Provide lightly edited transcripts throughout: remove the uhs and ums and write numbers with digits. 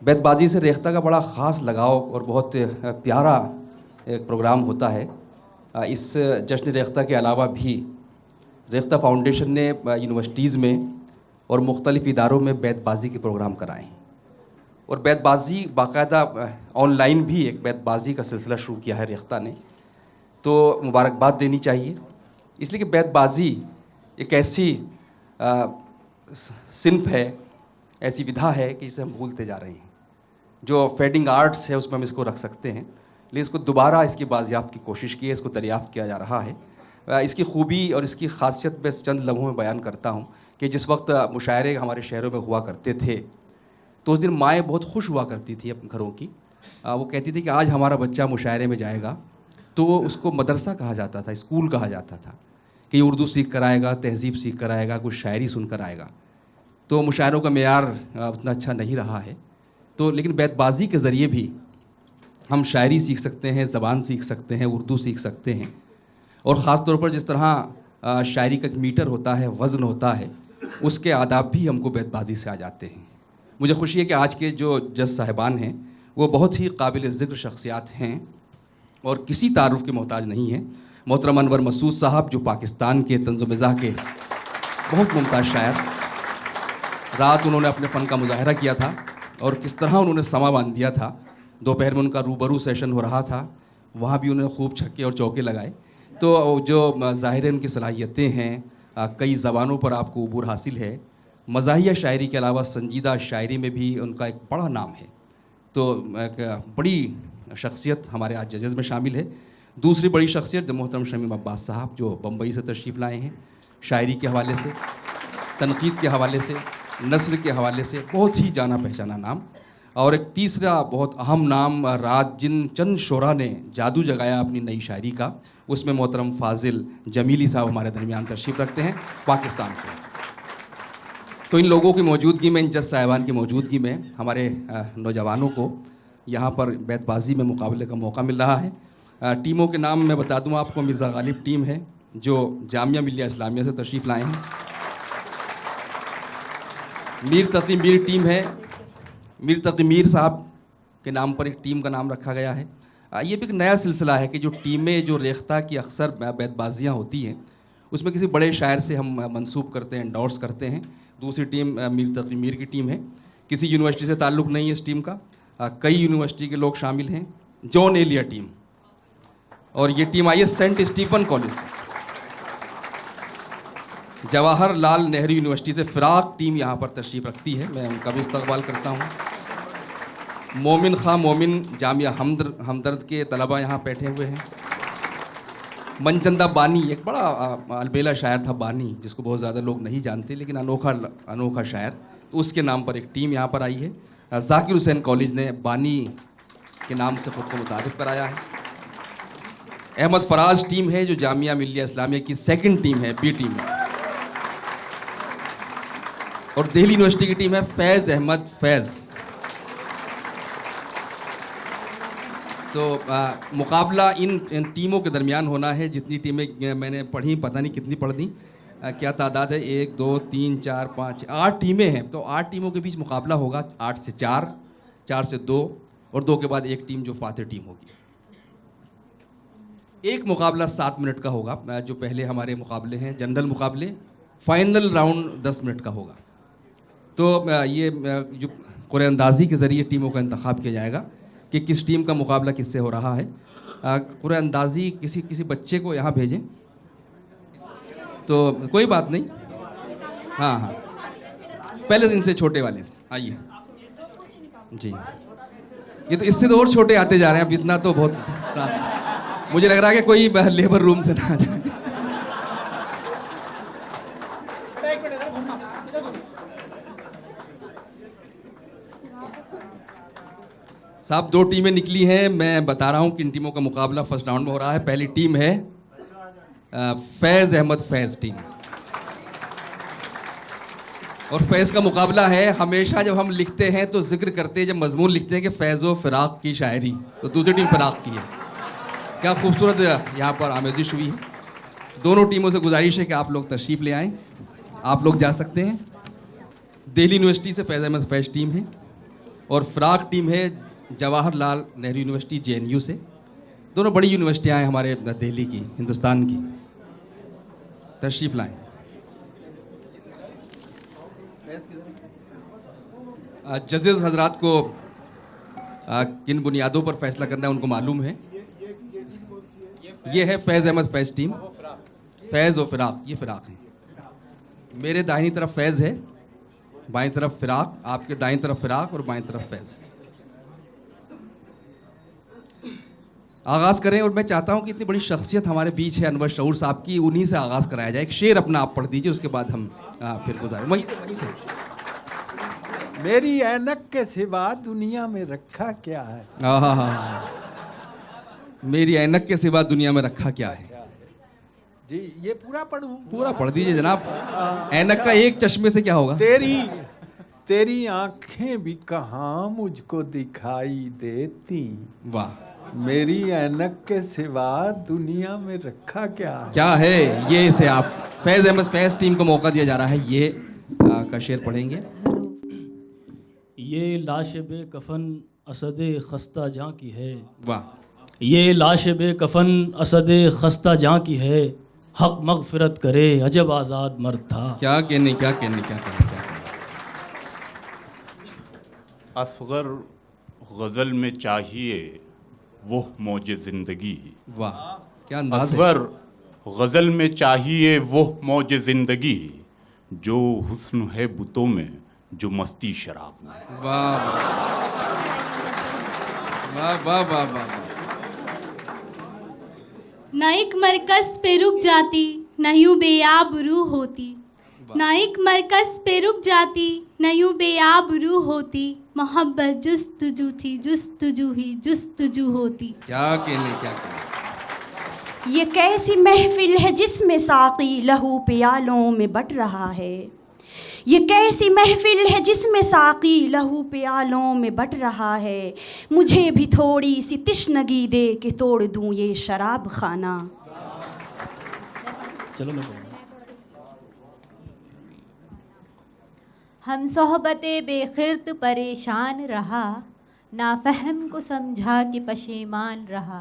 बैतबाजी से रेख्ता का बड़ा ख़ास लगाव और बहुत प्यारा एक प्रोग्राम होता है। इस जश्न रेख्ता के अलावा भी रेख्ता फाउंडेशन ने यूनिवर्सिटीज़ में और मुख्तलिफ़ इदारों में बैतबाजी के प्रोग्राम कराए हैं और बैतबाजी बाकायदा ऑनलाइन भी एक बैतबाजी का सिलसिला शुरू किया है रेख्ता ने, तो मुबारकबाद देनी चाहिए। इसलिए कि बैतबाजी एक ऐसी सिन्फ है, ऐसी विधा है कि जिसे हम भूलते जा रहे हैं। जो फेडिंग आर्ट्स है उसमें हम इसको रख सकते हैं, लेकिन इसको दोबारा इसकी बाजियाब्त की कोशिश की है, इसको दरियाफ्त किया जा रहा है। इसकी खूबी और इसकी खासियत मैं चंद लम्हों में बयान करता हूँ कि जिस वक्त मुशायरे हमारे शहरों में हुआ करते थे तो उस दिन माएँ बहुत खुश हुआ करती थी अपने घरों की। वो कहती थी कि आज हमारा बच्चा मुशायरे में जाएगा, तो उसको मदरसा कहा जाता था, स्कूल कहा जाता था कि उर्दू सीख कर आएगा, तहज़ीब सीख कर आएगा, कुछ शायरी सुन कर आएगा। तो मुशायरों का मेयार उतना अच्छा नहीं रहा है, तो लेकिन बैतबाजी के ज़रिए भी हम शायरी सीख सकते हैं, ज़बान सीख सकते हैं, उर्दू सीख सकते हैं। और ख़ास तौर पर जिस तरह शायरी का एक मीटर होता है, वज़न होता है, उसके आदाब भी हमको बैतबाजी से आ जाते हैं। मुझे खुशी है कि आज के जो जज साहिबान हैं वो बहुत ही काबिल ज़िक्र शख्सियात हैं और किसी तारुफ़ के मोहताज नहीं हैं। मोहतरम अनवर मसूद साहब, जो पाकिस्तान के तंज़-ओ-मिज़ाह के बहुत मुमताज़ शायर, रात उन्होंने अपने फ़न का मुज़ाहरा किया था और किस तरह उन्होंने समा बांध दिया था। दोपहर में उनका रूबरू सेशन हो रहा था, वहाँ भी उन्होंने खूब छक्के और चौके लगाए। तो जो ज़ाहिर उनकी सलाहियतें हैं, कई ज़बानों पर आपको उबूर हासिल है। मज़ाहिया शायरी के अलावा संजीदा शायरी में भी उनका एक बड़ा नाम है। तो एक बड़ी शख्सियत हमारे आज जजेज़ में शामिल है। दूसरी बड़ी शख्सियत मोहतरम शमीम अब्बास साहब, जो बम्बई से तशरीफ़ लाए हैं, शायरी के हवाले से, तनक़ीद के हवाले से, नस्र के हवाले से बहुत ही जाना पहचाना नाम। और एक तीसरा बहुत अहम नाम, रात जिन चंद शोरा ने जादू जगाया अपनी नई शायरी का, उसमें मोहतरम फ़ाज़िल जमीली साहब हमारे दरमियान तशरीफ़ रखते हैं पाकिस्तान से। तो इन लोगों की मौजूदगी में, इन जज साहिबान की मौजूदगी में हमारे नौजवानों को यहाँ पर बैतबाजी में मुकाबले का मौका मिल रहा है। टीमों के नाम मैं बता दूँ आपको। मिर्ज़ा गालिब टीम है जो जामिया मिल्लिया इस्लामिया से तशरीफ़ लाए हैं। मीर तकी मीर टीम है, मीर तकी मीर साहब के नाम पर एक टीम का नाम रखा गया है। ये भी एक नया सिलसिला है कि जो टीमें, जो रेख्ता की अक्सर बैतबाजियाँ होती हैं, उसमें किसी बड़े शायर से हम मंसूब करते हैं, एंडोर्स करते हैं। दूसरी टीम मीर तकी मीर की टीम है, किसी यूनिवर्सिटी से ताल्लुक़ नहीं है इस टीम का। कई यूनिवर्सिटी के लोग शामिल हैं। जॉन एलिया टीम, और ये टीम आई है सेंट स्टीफन कॉलेज से। जवाहरलाल नेहरू यूनिवर्सिटी से फ़िराक टीम यहाँ पर तशरीफ़ रखती है, मैं उनका भी इस्तक़बाल करता हूँ। मोमिन खां मोमिन जामिया हमदर्द के तलबा यहाँ बैठे हुए हैं। मनचंदा बानी, एक बड़ा अलबेला शायर था बानी, जिसको बहुत ज़्यादा लोग नहीं जानते, लेकिन अनोखा शायर, तो उसके नाम पर एक टीम यहाँ पर आई है। ज़ाकिर हुसैन कॉलेज ने बानी के नाम से ख़ुद को मुतारिफ़ कराया है। अहमद फराज टीम है जो जामिया मिल्लिया इस्लामिया की सेकंड टीम है, बी टीम है। और दिल्ली यूनिवर्सिटी की टीम है फैज़ अहमद फैज़। तो मुकाबला इन टीमों के दरमियान होना है। जितनी टीमें मैंने पढ़ी, पता नहीं कितनी पढ़ दी, क्या तादाद है, 1 2 3 4 5 8 टीमें हैं। तो 8 टीमों के बीच मुकाबला होगा, 8 से 4, 4 से 2 और 2 के बाद एक टीम जो फातिर टीम होगी। एक मुकाबला 7 मिनट का होगा। जो पहले हमारे मुकाबले हैं जनरल मुकाबले, फाइनल राउंड 10 मिनट का होगा। तो ये जो कुरान अंदाज़ी के ज़रिए टीमों का इंतखाब किया जाएगा कि किस टीम का मुकाबला किससे हो रहा है। कुरान अंदाज़ी किसी बच्चे को यहाँ भेजें तो कोई बात नहीं। हाँ, पहले दिन से छोटे वाले आइए जी। ये तो इससे तो और छोटे आते जा रहे हैं, अब इतना तो बहुत, मुझे लग रहा है कि कोई लेबर रूम से ना आ जाए। साहब 2 टीमें निकली हैं। मैं बता रहा हूँ कि इन टीमों का मुकाबला फर्स्ट राउंड में हो रहा है। पहली टीम है फैज़ अहमद फैज़ टीम, और फैज़ का मुकाबला है। हमेशा जब हम लिखते हैं तो जिक्र करते हैं, जब मजमून लिखते हैं कि फैज़ व फ़िराक की शायरी, तो दूसरी टीम फ़िराक की है। क्या खूबसूरत यहाँ पर आमेज़िश हुई है। दोनों टीमों से गुजारिश है कि आप लोग तशरीफ़ ले आएँ, आप लोग जा सकते हैं। दिल्ली यूनिवर्सिटी से फैज़ अहमद फैज़ टीम है, और फ़िराक टीम है जवाहरलाल नेहरू यूनिवर्सिटी JNU से। दोनों बड़ी यूनिवर्सिटियाँ हैं हमारे दिल्ली की, हिंदुस्तान की। तशरीफ़ लाएं। जजेस हजरात को किन बुनियादों पर फैसला करना है उनको मालूम है। ये है फैज़ अहमद फैज़ टीम। फैज़ और फ़िराक, ये फ़िराक है। मेरे दाहिनी तरफ फैज़ है, बाईं तरफ फ़िराक, आपके दाईं तरफ फ़िराक और बाईं तरफ फैज़। आगाज़ करें। और मैं चाहता हूँ कि इतनी बड़ी शख्सियत हमारे बीच है अनवर शऊर साहब की, उन्हीं से आगाज़ कराया जाए। एक शेर अपना आप पढ़ दीजिए, उसके बाद हम फिर गुजारें। वहीं से मेरी ऐनक के सिवा दुनिया में रखा क्या है। मेरी ऐनक के सिवा दुनिया में रखा क्या है। जी ये पूरा पढ़ूं? पूरा पढ़ दीजिए जनाब। ऐनक का एक चश्मे से क्या होगा। तेरी आंखें भी कहाँ मुझको दिखाई देती। वाह। मेरी ऐनक के सिवा दुनिया में रखा क्या है। क्या है ये, इसे आप फैज़ अहमद फैज़ टीम को मौका दिया जा रहा है। ये का शेर पढ़ेंगे। ये लाश बेकफन असद खस्ता जहाँ की है। वाह। ये लाश बेकफन असद खस्ता जहाँ की है, हक मगफिरत करे अजब आज़ाद मर्द था। क्या कहने, क्या कहने, क्या कहने, क्या कहने। असगर गज़ल में चाहिए वो मौज ज़िंदगी। वाह क्या अंदाज़ है। असगर गज़ल में चाहिए वो मौज ज़िंदगी, जो हुस्न है बुतों में, जो मस्ती शराब में। वाह वाह वाह वाह वाह। ना एक मरकज़ पे रुक जाती न यूं बेयाब रूह होती। ना एक मरकज़ पे रुक जाती न यूं बेयाब रूह होती। मोहब्बत जुस्तजू थी, जुस्तजू ही जुस्तजू होती। क्या कहने, क्या कहने। ये कैसी महफिल है जिसमें साक़ी लहू प्यालों में बट रहा है। ये कैसी महफिल है जिसमें साक़ी लहू प्यालों में बट रहा है। मुझे भी थोड़ी सी तिश्नगी दे के तोड़ दूं ये शराब खाना। चलो मैं हम सोहबते बेखिर्त परेशान रहा, नाफहम को समझा कि पशेमान रहा।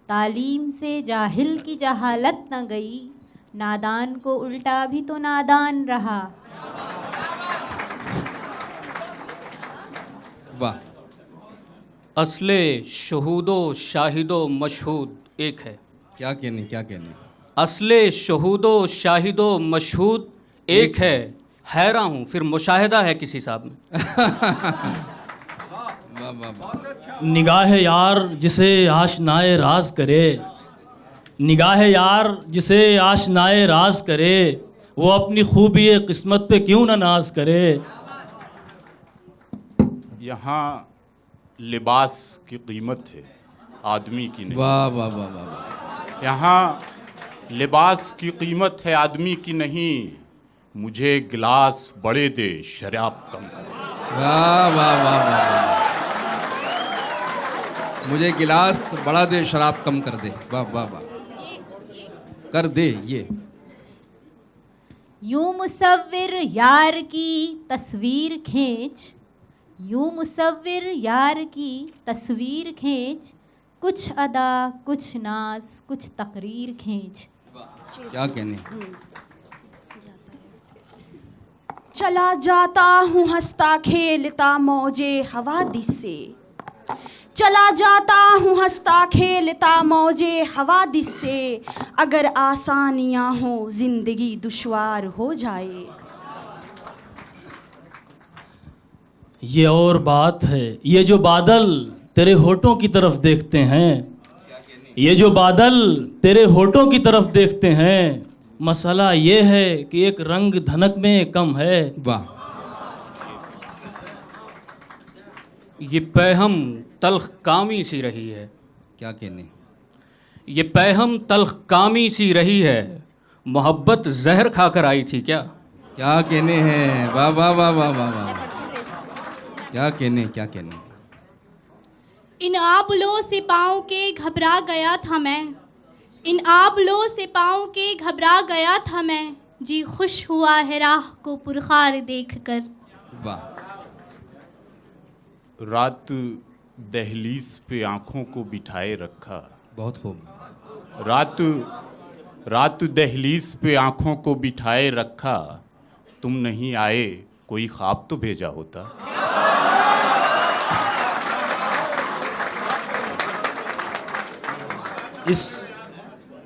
तालीम से जाहिल की जहालत न गई, नादान को उल्टा भी तो नादान रहा। वाह। असले शहूदो शाहिदो मशहूद एक है। क्या कहने, क्या कहने। असले शहूदो शाहिदो मशहूद एक है। हैरान हूँ फिर मुशाहिदा है किसी साहब में। वाह वाह वाह। निगाह यार जिसे आशनाए राज करे, निगाह यार जिसे आशनाए राज करे, वो अपनी खूबी किस्मत पे क्यों ना नाज करे। यहाँ लिबास की कीमत है, आदमी की नहीं। वाह वाह वाह वाह वाह। यहाँ लिबास की कीमत है, आदमी की नहीं। मुझे गिलास बड़े दे, शराब कम कर। वाह वाह वाह वाह। मुझे गिलास बड़ा दे, शराब कम कर दे। वाह वाह वाह। कर दे ये। यूं मुसव्विर यार की तस्वीर खींच, यूं मुसव्विर यार की तस्वीर खींच, कुछ अदा कुछ नाज कुछ तकरीर खींच। क्या कहने। चला जाता हूँ हंसता खेलता मौजे हवादिस से। चला जाता हूँ हंसता खेलता मौजे हवादिस से। अगर आसानियाँ हो जिंदगी दुश्वार हो जाए। ये और बात है, ये जो बादल तेरे होठों की तरफ देखते हैं, ये जो बादल तेरे होठों की तरफ देखते हैं, मसला ये है कि एक रंग धनक में कम है। वाह। ये पैहम तल्ख कामी सी रही है। क्या कहने। ये पैहम तल्ख कामी सी रही है, मोहब्बत जहर खाकर आई थी क्या। क्या कहने हैं। वाह वाह वाह वाह वाह वाह। क्या कहने, क्या कहने। इन आबलों से पाँव के घबरा गया था मैं, इन आबलों से पाँव के घबरा गया था मैं। जी खुश हुआ है राह को पुरखार देख कर। वाह। रात दहलीज पे आंखों को बिठाए रखा। बहुत खूब। रात दहलीज पे आंखों को बिठाए रखा, तुम नहीं आए, कोई ख्वाब तो भेजा होता।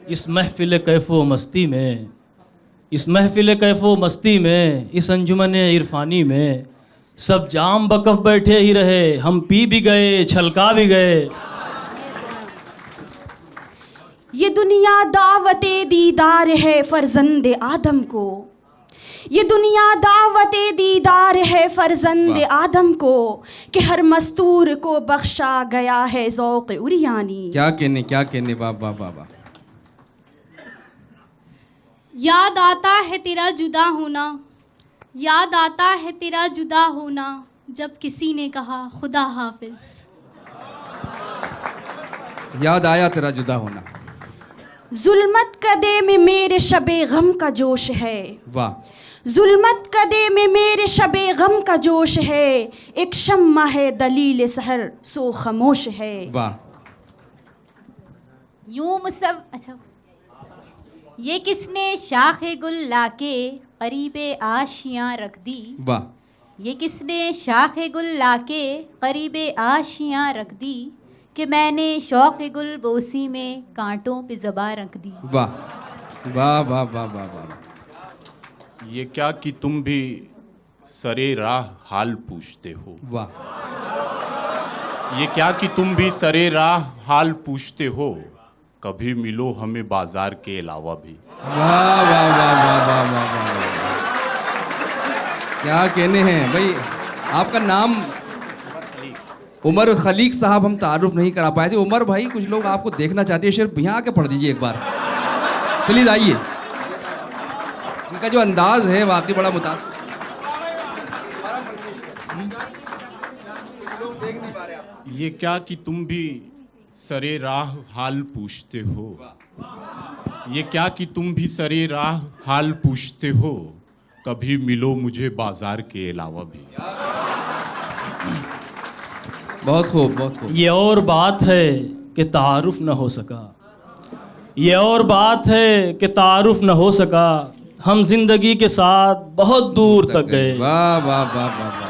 इस महफिल कैफ़ो मस्ती में, इस महफिल कैफ़ो मस्ती में, इस अंजुमन इरफानी में सब जाम बकफ बैठे ही रहे, हम पी भी गए छलका भी गए। ये दुनिया दावते दीदार है फर्जंद आदम को, ये दुनिया दावते दीदार है फर्जंद आदम को, कि हर मस्तूर को बख्शा गया है ज़ौक़ उरियानी। क्या कहने वाह वाह वाह वाह। याद आता है तेरा जुदा होना, याद आता है तेरा जुदा होना, जब किसी ने कहा खुदा हाफिज। याद आया तेरा जुदा होना। जुल्मत कदे में मेरे शबे गम का जोश है, वाह। जुल्मत कदे में मेरे शबे गम का जोश है, एक शम्मा है दलील सहर सो खामोश है। वाह। यूं मुसव अच्छा, ये किसने शाखे गुल लाके करीबे आशियाँ रख दी। वाह। ये किसने शाखे गुल लाके करीबे आशियाँ रख दी, कि मैंने शौक़ गुल बोसी में कांटों पे ज़बां रख दी। वाह वाह वाह वाह वाह वाह। ये क्या कि तुम भी सरे राह हाल पूछते हो। वाह। ये क्या कि तुम भी सरे राह हाल पूछते हो, कभी मिलो हमें बाजार के अलावा भी। वाह वाह वाह वाह वाह वाह वाह। क्या कहने हैं भाई। आपका नाम उमर खलीक साहब, हम तारुफ नहीं करा पाए थे। उमर भाई, कुछ लोग आपको देखना चाहते हैं, सिर्फ यहाँ आके पढ़ दीजिए एक बार प्लीज, आइए। इनका जो अंदाज है वाकई बड़ा मुतासिर। ये क्या कि तुम भी सरे राह हाल पूछते हो, ये क्या कि तुम भी सरे राह हाल पूछते हो, कभी मिलो मुझे बाजार के अलावा भी। बहुत खूब बहुत खूब। ये और बात है कि तारुफ न हो सका, ये और बात है कि तारुफ न हो सका, हम जिंदगी के साथ बहुत दूर तक गए। वाह वाह वाह वाह वाह।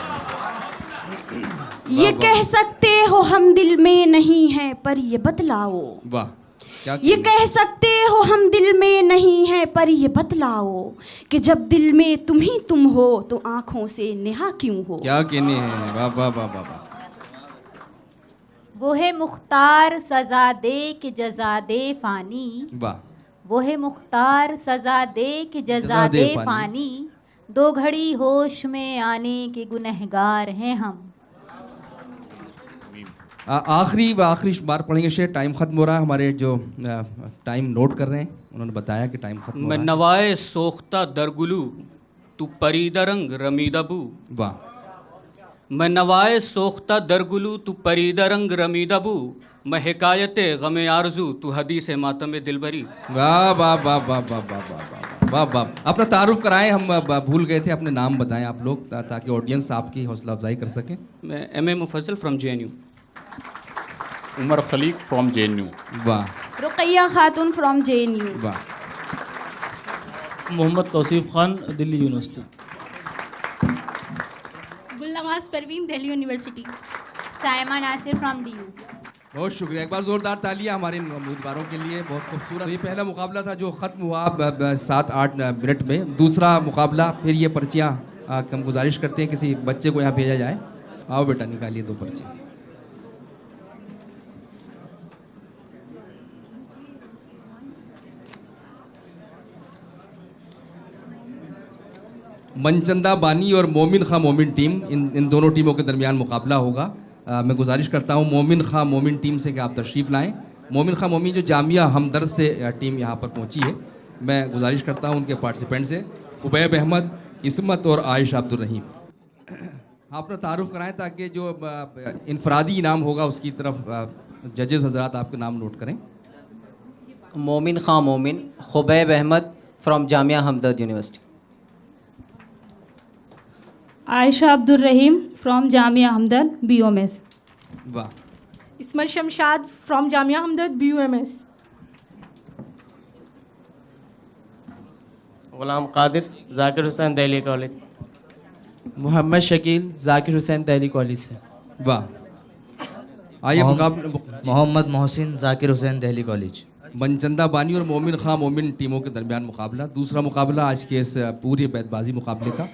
ये कह सकते हो हम दिल में नहीं हैं, पर ये बतलाओ। वाह। क्या ये कह सकते हो हम दिल में नहीं हैं, पर ये बतलाओ, कि जब दिल में तुम ही तुम हो तो आंखों से नेहा क्यों हो। क्या कहने हैं। वाह वाह वाह वाह वाह। वो है मुख्तार सजा दे कि जजा दे फानी, वाह। वो है मुख्तार सजा दे कि जजा दे फानी, दो घड़ी होश में आने के गुनहगार हैं हम। आखिरी बार पढ़ेंगे शेर, टाइम ख़त्म हो रहा है। हमारे जो टाइम नोट कर रहे हैं उन्होंने बताया कि टाइम ख़त्म हो मैं रहा है। नवाए सोख्ता दरगुलू तू परीदरंग रमीदबू। वाह। मैं नवाए सोख्ता दरगुलू तू परीदरंग रमीदबू, मैं हिकायत गमे आरजू तू हदीस मातम दिलबरी। वाह वाह वाह वाह वाह वाह वाह वाह वाह। अपना तारुफ कराएं, हम भूल गए थे। अपने नाम बताएं आप लोग, ताकि ऑडियंस आपकी हौसला अफजाई कर सकें। मैं M A. Mufazzal from JNU। Umar Khaleeq from JNU। वाह। Ruqaiya Khatoon from JNU। वाह। Mohammad Tauseef Khan, Delhi university. Gulnawaz Parveen, Delhi university. Saima Nasir from DU। बहुत शुक्रिया। एक बार ज़ोरदार तालियां हमारे उम्मीदवारों के लिए। बहुत खूबसूरत। ये पहला मुकाबला था जो ख़त्म हुआ 7-8 मिनट में। दूसरा मुकाबला, फिर ये पर्चियाँ हम गुजारिश करते हैं किसी बच्चे को यहाँ भेजा जाए। आओ बेटा, निकालिए 2 पर्चियाँ। मनचंदा बानी और मोमिन खां मोमिन टीम, इन दोनों टीमों के दरमियान मुकाबला होगा। मैं गुजारिश करता हूँ मोमिन खां मोमिन टीम से कि आप तशरीफ़ लाएं। मोमिन खां मोमिन जो जामिया हमदर्द से टीम यहाँ पर पहुँची है, मैं गुजारिश करता हूँ उनके पार्टिसिपेंट से, खुबैब अहमद, इस्मत और आयशा अब्दुल रहीम, अपना तारुफ कराएं ताकि जो इनफरादी इनाम होगा उसकी तरफ जजेस हजरात आपके नाम नोट करें। Momin Khan Momin, Khubaib Ahmad from Jamia Hamdard university. Ayesha Abdul Rahim from Jamia Hamdard BOMS। वाह। Ismat Shamshad from Jamia Hamdard BUMS। Ghulam Qadir Zakir Hussain Delhi college. Mohammad Shakeel Zakir Hussain Delhi college से। वाह। आइए मोहम्मद मोहसिन जाकिर हुसैन दिल्ली कॉलेज। मनचंदा बानी और मोमिन खां मोमिन टीमों के दरमियान मुकाबला, दूसरा मुकाबला आज के इस पूरी बैतबाजी मुकाबले का।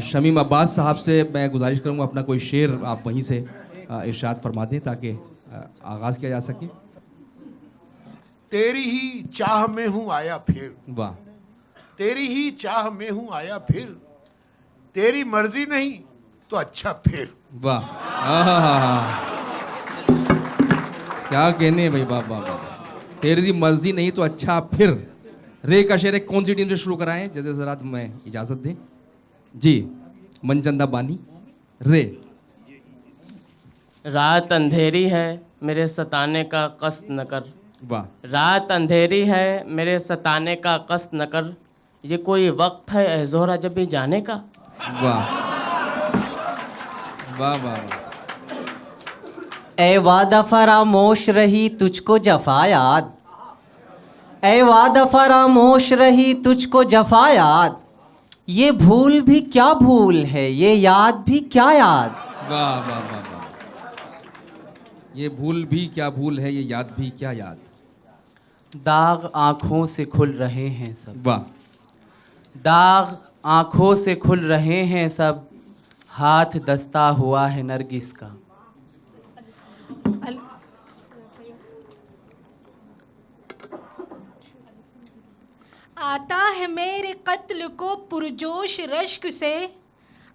शमीम अब्बास साहब से मैं गुजारिश करूंगा अपना कोई शेर आप वहीं से इरशाद फरमा दें ताकि आगाज़ किया जा सके। तेरी ही चाह में हूँ आया फिर। वाह। तेरी ही चाह में हूँ आया फिर, तेरी मर्जी नहीं तो अच्छा फिर। वाह। क्या कहने भाई, वाह वाह वाह। तेरी मर्जी नहीं तो अच्छा फिर। रे का शेर कौन सी टीम से शुरू कराएं? जैसे ज़रा मैं इजाज़त दें जी। मनचंदा बानी। रे। रात अंधेरी है मेरे सताने का कष्ट न कर। वाह। रात अंधेरी है मेरे सताने का कष्ट न कर, ये कोई वक्त है ए ज़ोहरा जब भी जाने का। वाह वाह वाह। ए वादा फरामोश रही तुझको जफा याद, ए वादा फरामोश रही तुझको जफा याद, ये भूल भी क्या भूल है ये याद भी क्या याद। वाह वाह वाह वाह। ये भूल भी क्या भूल है ये याद भी क्या याद। दाग आँखों से खुल रहे हैं सब। वाह। दाग आँखों से खुल रहे हैं सब, हाथ दस्ता हुआ है नरगिस का। आता है मेरे कत्ल को पुरजोश रश्क से,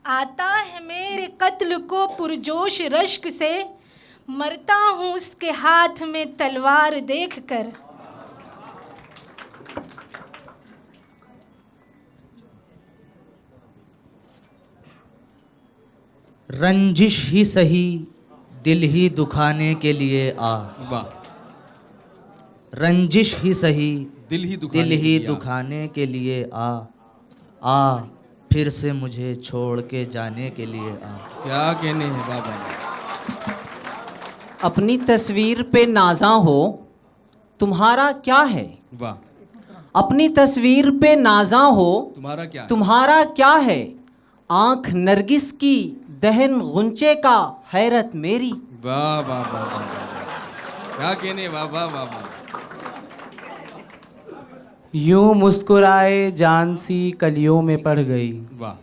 आता है मेरे कत्ल को पुरजोश रश्क से, मरता हूँ उसके हाथ में तलवार देखकर। रंजिश ही सही दिल ही दुखाने के लिए आ। वाह। रंजिश ही सही दिल ही दुखाने के लिए आ फिर से मुझे छोड़ के जाने के लिए आ। क्या कहने हैं बाबा। अपनी तस्वीर पे नाज़ा हो तुम्हारा क्या है। वाह। अपनी तस्वीर पे नाज़ा हो तुम्हारा क्या है, आँख नरगिस की दहन गुंचे का हैरत मेरी। वाह वाह वाह वाह। क्या कहने, वाह वाह वाह वाह। यूं मुस्कुराए जान सी कलियों में पड़ गई। वाह।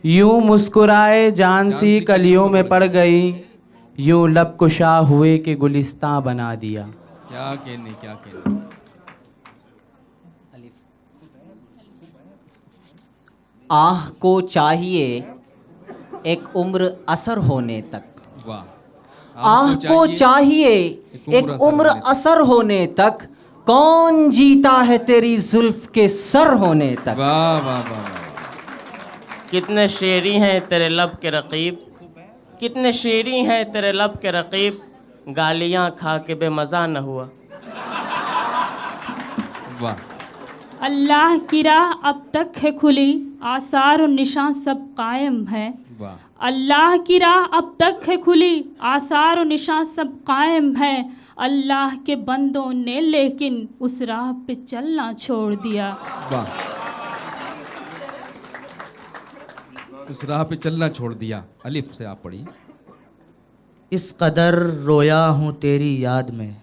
यूं मुस्कुराए जान सी कलियों में पड़ गई, यूं लब कुशा हुए के गुलिस्तां बना दिया। क्या कहने, क्या कहने। आह को चाहिए एक उम्र असर होने तक। वाह। आह को चाहिए एक उम्र असर होने तक, कौन जीता है तेरी जुल्फ के सर होने तक। वाह वाह वाह। कितने शेरी हैं तेरे लब के रकीब, कितने शेरी हैं तेरे लब के रकीब, गालियाँ खा के बेमज़ा न हुआ। वाह। अल्लाह की राह अब तक है खुली, आसार और निशान सब कायम है। वाह। अल्लाह की राह अब तक है खुली, आसार और निशान सब कायम है। अल्लाह के बंदों ने लेकिन उस राह पे चलना छोड़ दिया। वाह। उस राह पे चलना छोड़ दिया। अलिफ से आप पढ़िए। इस कदर रोया हूँ तेरी याद में,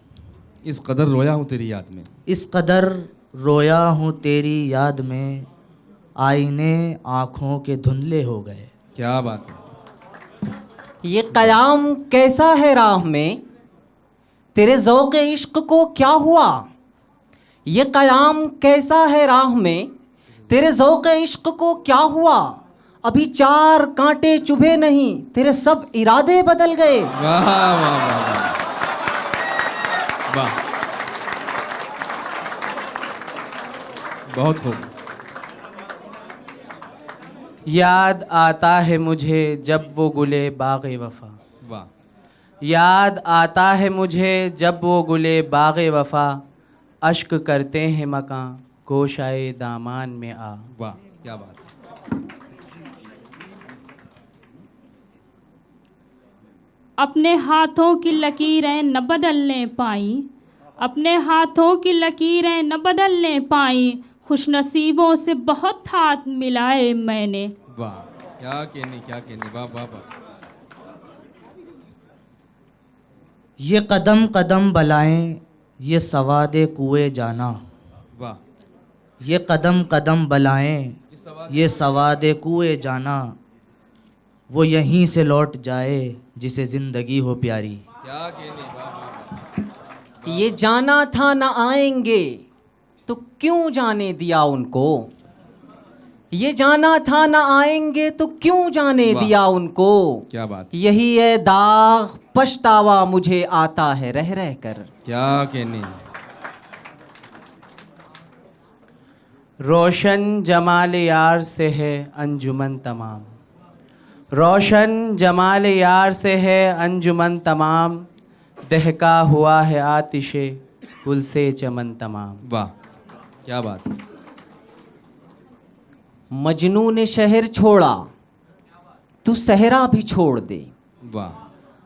इस कदर रोया हूँ तेरी याद में, इस कदर रोया हूँ तेरी याद में, आईने आँखों के धुंधले हो गए। क्या बात है। ये कयाम कैसा है राह में, तेरे ज़ौक़ इश्क को क्या हुआ। ये कयाम कैसा है राह में, तेरे ज़ौक़ इश्क को क्या हुआ। अभी 4 कांटे चुभे नहीं, तेरे सब इरादे बदल गए। वाह वाह वाह वाह। बहुत खूब। याद आता है मुझे जब वो गुले बाग़े वफ़ा। वाह। याद आता है मुझे जब वो गुले बाग़े वफ़ा, अश्क करते हैं मकां गोशाए दामान में आ। वाह क्या बात है। अपने हाथों की लकीरें न बदलने पाई, अपने हाथों की लकीरें न बदलने पाई, खुश नसीबों से बहुत हाथ मिलाए मैंने। वाह, क्या कहने, वाह वाह वाह। ये कदम कदम बलाएं, ये सवादे कुएं जाना। वाह। ये कदम कदम बलाएं, ये सवादे कुएं जाना, वो यहीं से लौट जाए जिसे ज़िंदगी हो प्यारी। क्या कहने, वाह वाह। ये जाना था न आएंगे तो क्यों जाने दिया उनको, ये जाना था न आएंगे तो क्यों जाने दिया उनको। क्या बात। यही है दाग पछतावा मुझे आता है रह रह कर। क्या कहने। रोशन जमाल यार से है अंजुमन तमाम, रोशन जमाल यार से है अंजुमन तमाम, दहका हुआ है आतिशे गुल से चमन तमाम। वाह, क्या बात। मजनू ने शहर छोड़ा तू सहरा भी छोड़ दे। वाह।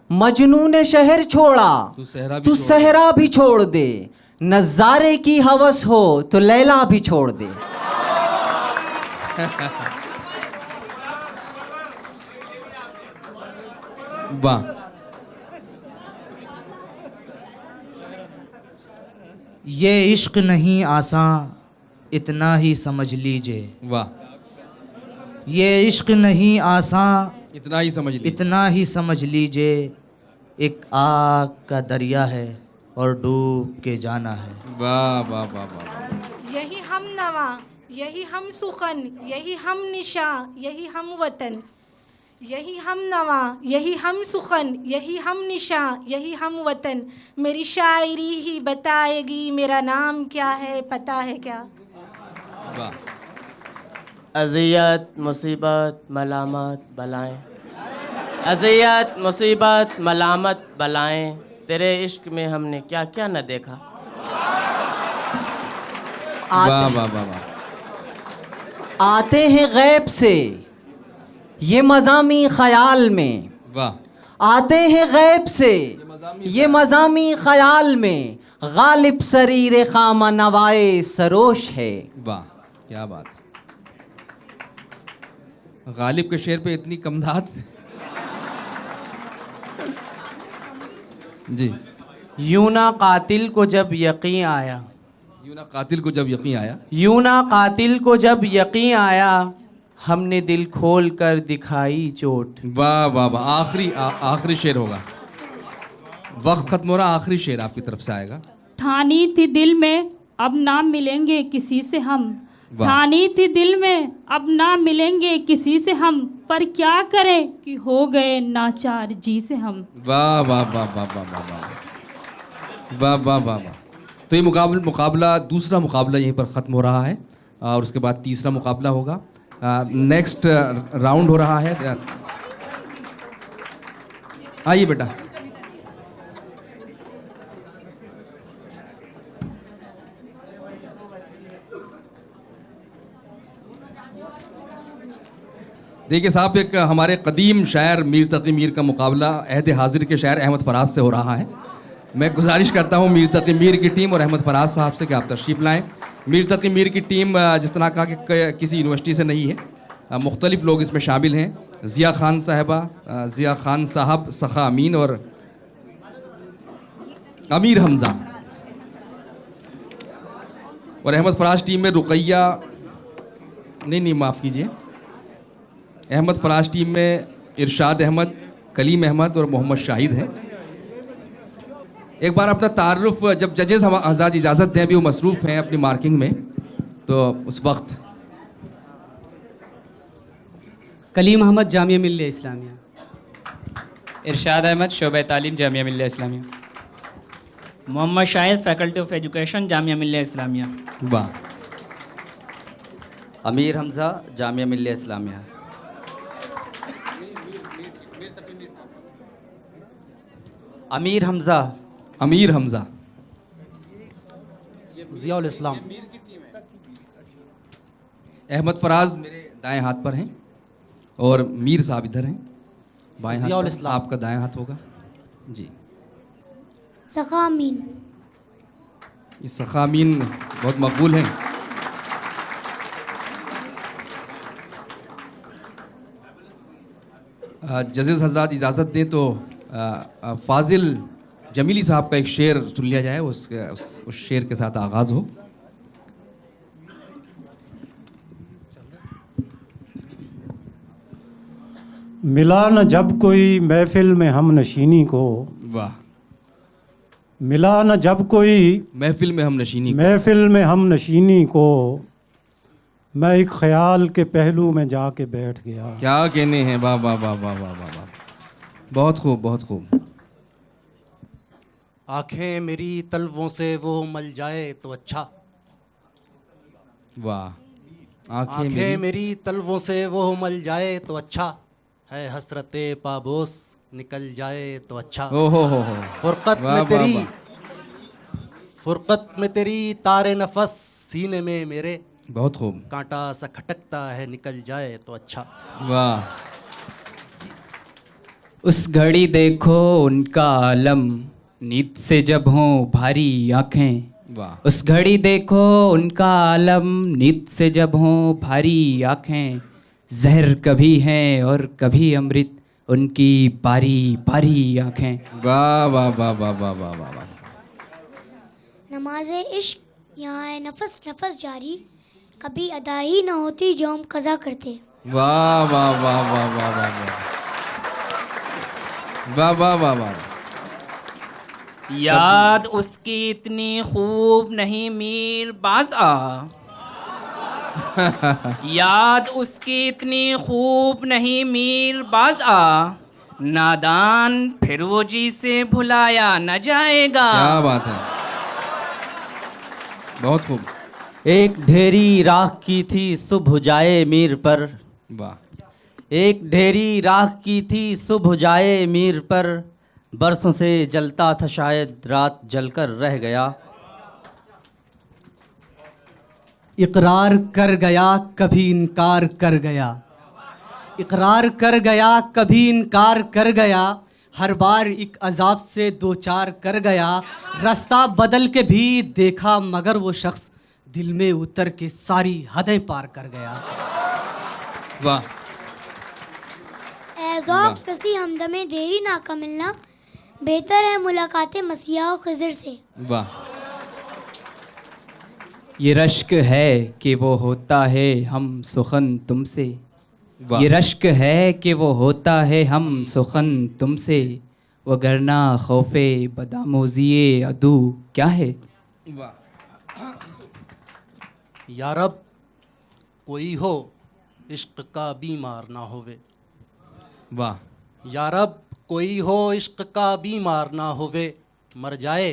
मजनू ने शहर छोड़ा तू सहरा भी छोड़ दे, नज़ारे की हवस हो तो लैला भी छोड़ दे। वाह। ये इश्क नहीं आसान इतना ही समझ लीजिए। वाह। ये इश्क नहीं आसान इतना ही समझ लीजिए। इतना ही समझ लीजिए, एक आग का दरिया है और डूब के जाना है। वाह वाह वाह वाह। यही हम नवा, यही हम सुखन, यही हम निशा, यही हम वतन, यही हम नवा, यही हम सुखन, यही हम निशा, यही हम वतन, मेरी शायरी ही बताएगी मेरा नाम क्या है, पता है क्या। वाह। अज़ियत मुसीबत मलामत बलाएं, अज़ियत मुसीबत मलामत बलाएं, तेरे इश्क में हमने क्या क्या न देखा। वाह वाह वाह वाह। आते हैं गैब से ये मज़ामी ख्याल में। वाह। आते हैं गैब से ये मज़ामी ख्याल में, गालिब सरीर खामा नवाए सरोश है। वाह, क्या बात। गालिब के शेर पे इतनी कमदाद। जी। यूं ना कातिल को जब यकीन आया, यूं ना कातिल को जब यकीन आया, यूं ना कातिल को जब यकीन आया, हमने दिल खोल कर दिखाई चोट। वाह वाह वाह। आखिरी शेर होगा, वक्त खत्म हो रहा, आखिरी शेर आपकी तरफ से आएगा। ठानी थी दिल में अब ना मिलेंगे किसी से हम, वाह। ठानी थी दिल में अब ना मिलेंगे किसी से हम, पर क्या करें कि हो गए नाचार जी से हम। वाह वाह वाह वाह वाह वाह वाह वाह वाह वाह वाह। तो ये मुकाबला दूसरा मुकाबला यहीं पर ख़त्म हो रहा है और उसके बाद तीसरा मुकाबला होगा। नेक्स्ट राउंड हो रहा है। आइए बेटा। देखिए साहब, एक हमारे कदीम शायर मीर तकी मीर का मुकाबला अहद हाजिर के शायर अहमद फराज से हो रहा है। मैं गुजारिश करता हूँ मीर तकी मीर की टीम और अहमद फराज साहब से कि आप तशरीफ़ लाएँ। मीर तकी मीर की टीम जिस तरह कहा कि किसी यूनिवर्सिटी से नहीं है, मुख्तलिफ़ लोग इसमें शामिल हैं। ज़िया ख़ान साहबा, ज़िया ख़ान साहब, सखा अमीन और अमीर हमज़ा। और अहमद फराज टीम में रुकैया, नहीं माफ़ कीजिए, अहमद फराज टीम में इरशाद अहमद, कलीम अहमद और मोहम्मद शाहिद हैं। एक बार अपना तारुफ, जब जजेस हम आज़ाद इजाज़त दें, अभी वो मसरूफ़ हैं अपनी मार्किंग में, तो उस वक्त। कलीम अहमद, जामिया मिल्लिया इस्लामिया। इरशाद अहमद, शोबे तालीम, Jamia Millia Islamia. Mohammad Shahid, faculty of education, Jamia Millia Islamia. वाह। अमीर हमज़ा, जामिया मिल्लिया इस्लामिया। अमीर हमज़ा, अमीर हमज़ा। ज़ियाउल इस्लाम। अहमद फराज मेरे दाएं हाथ पर हैं और मीर साहब इधर हैं, बाएं हाथ ज़ियाउल पर। इस्लाम। आपका दाएं हाथ होगा। जी सखामीन। ये सखामीन बहुत मकबूल हैं। जजेस हजरात इजाज़त दें तो फाजिल जमीली साहब का एक शेर सुन लिया जाए, उस शेर के साथ आगाज़ हो। मिला न जब कोई महफिल में हम नशीनी को, वाह। मिला न जब कोई महफिल में हम नशीनी को, मैं एक ख्याल के पहलू में जाके बैठ गया। क्या कहने हैं, वाह वाह वाह वाह वाह वाह वाह, बहुत खूब बहुत खूब। आंखें मेरी तलवों से वो मल जाए तो अच्छा, वाह। आंखें मेरी तलवों से वो मल जाए तो अच्छा है, हसरते पाबोस निकल जाए तो अच्छा। हो फुरकत में तेरी, फुरकत में तेरी तारे नफस सीने में मेरे, बहुत खूब। कांटा सा खटकता है निकल जाए तो अच्छा। वाह। उस घड़ी देखो उनका आलम, नींद से जब हों भारी आँखें। वाह। उस घड़ी देखो उनका आलम, नींद से जब हों भारी आँखें। जहर कभी हैं और कभी अमृत, उनकी बारी बारी आँखें। वाह वाह वाह वाह वाह वाह वाह वाह। नमाज़े इश्क यहाँ है नफस नफस जारी, कभी अदा ही न होती जो हम कज़ा करते। वाह वाह वाह वाह वाह वाह वाह वाह वाह वाह। याद उसकी इतनी खूब नहीं मीर बाज़ा, याद उसकी इतनी खूब नहीं मीर बाज़ा, नादान फिर वो जी से भुलाया न जाएगा। क्या बात है, बहुत खूब। एक ढेरी राख की थी सुबह जाए मीर पर, वाह। एक ढेरी राख की थी सुबह जाए मीर पर, बरसों से जलता था शायद रात जलकर रह गया। इकरार कर गया कभी इनकार कर गया, इकरार कर गया कभी इनकार कर गया, हर बार एक अजाब से दो चार कर गया। रास्ता बदल के भी देखा मगर वो शख्स दिल में उतर के सारी हदें पार कर गया। वाह। ऐज़ौक़ कसी हमदमे देरी ना का मिलना, बेहतर है मुलाकातें मसीहा और खिज़र से। वाह। ये रश्क है कि वो होता है हम सुखन तुमसे, ये रश्क है कि वो होता है हम सुखन तुमसे, वगरना खौफे बदामोजिए अदू क्या है। या रब कोई हो इश्क का बीमार ना होवे। वाह। या रब कोई हो इश्क का बीमार ना होवे, मर जाए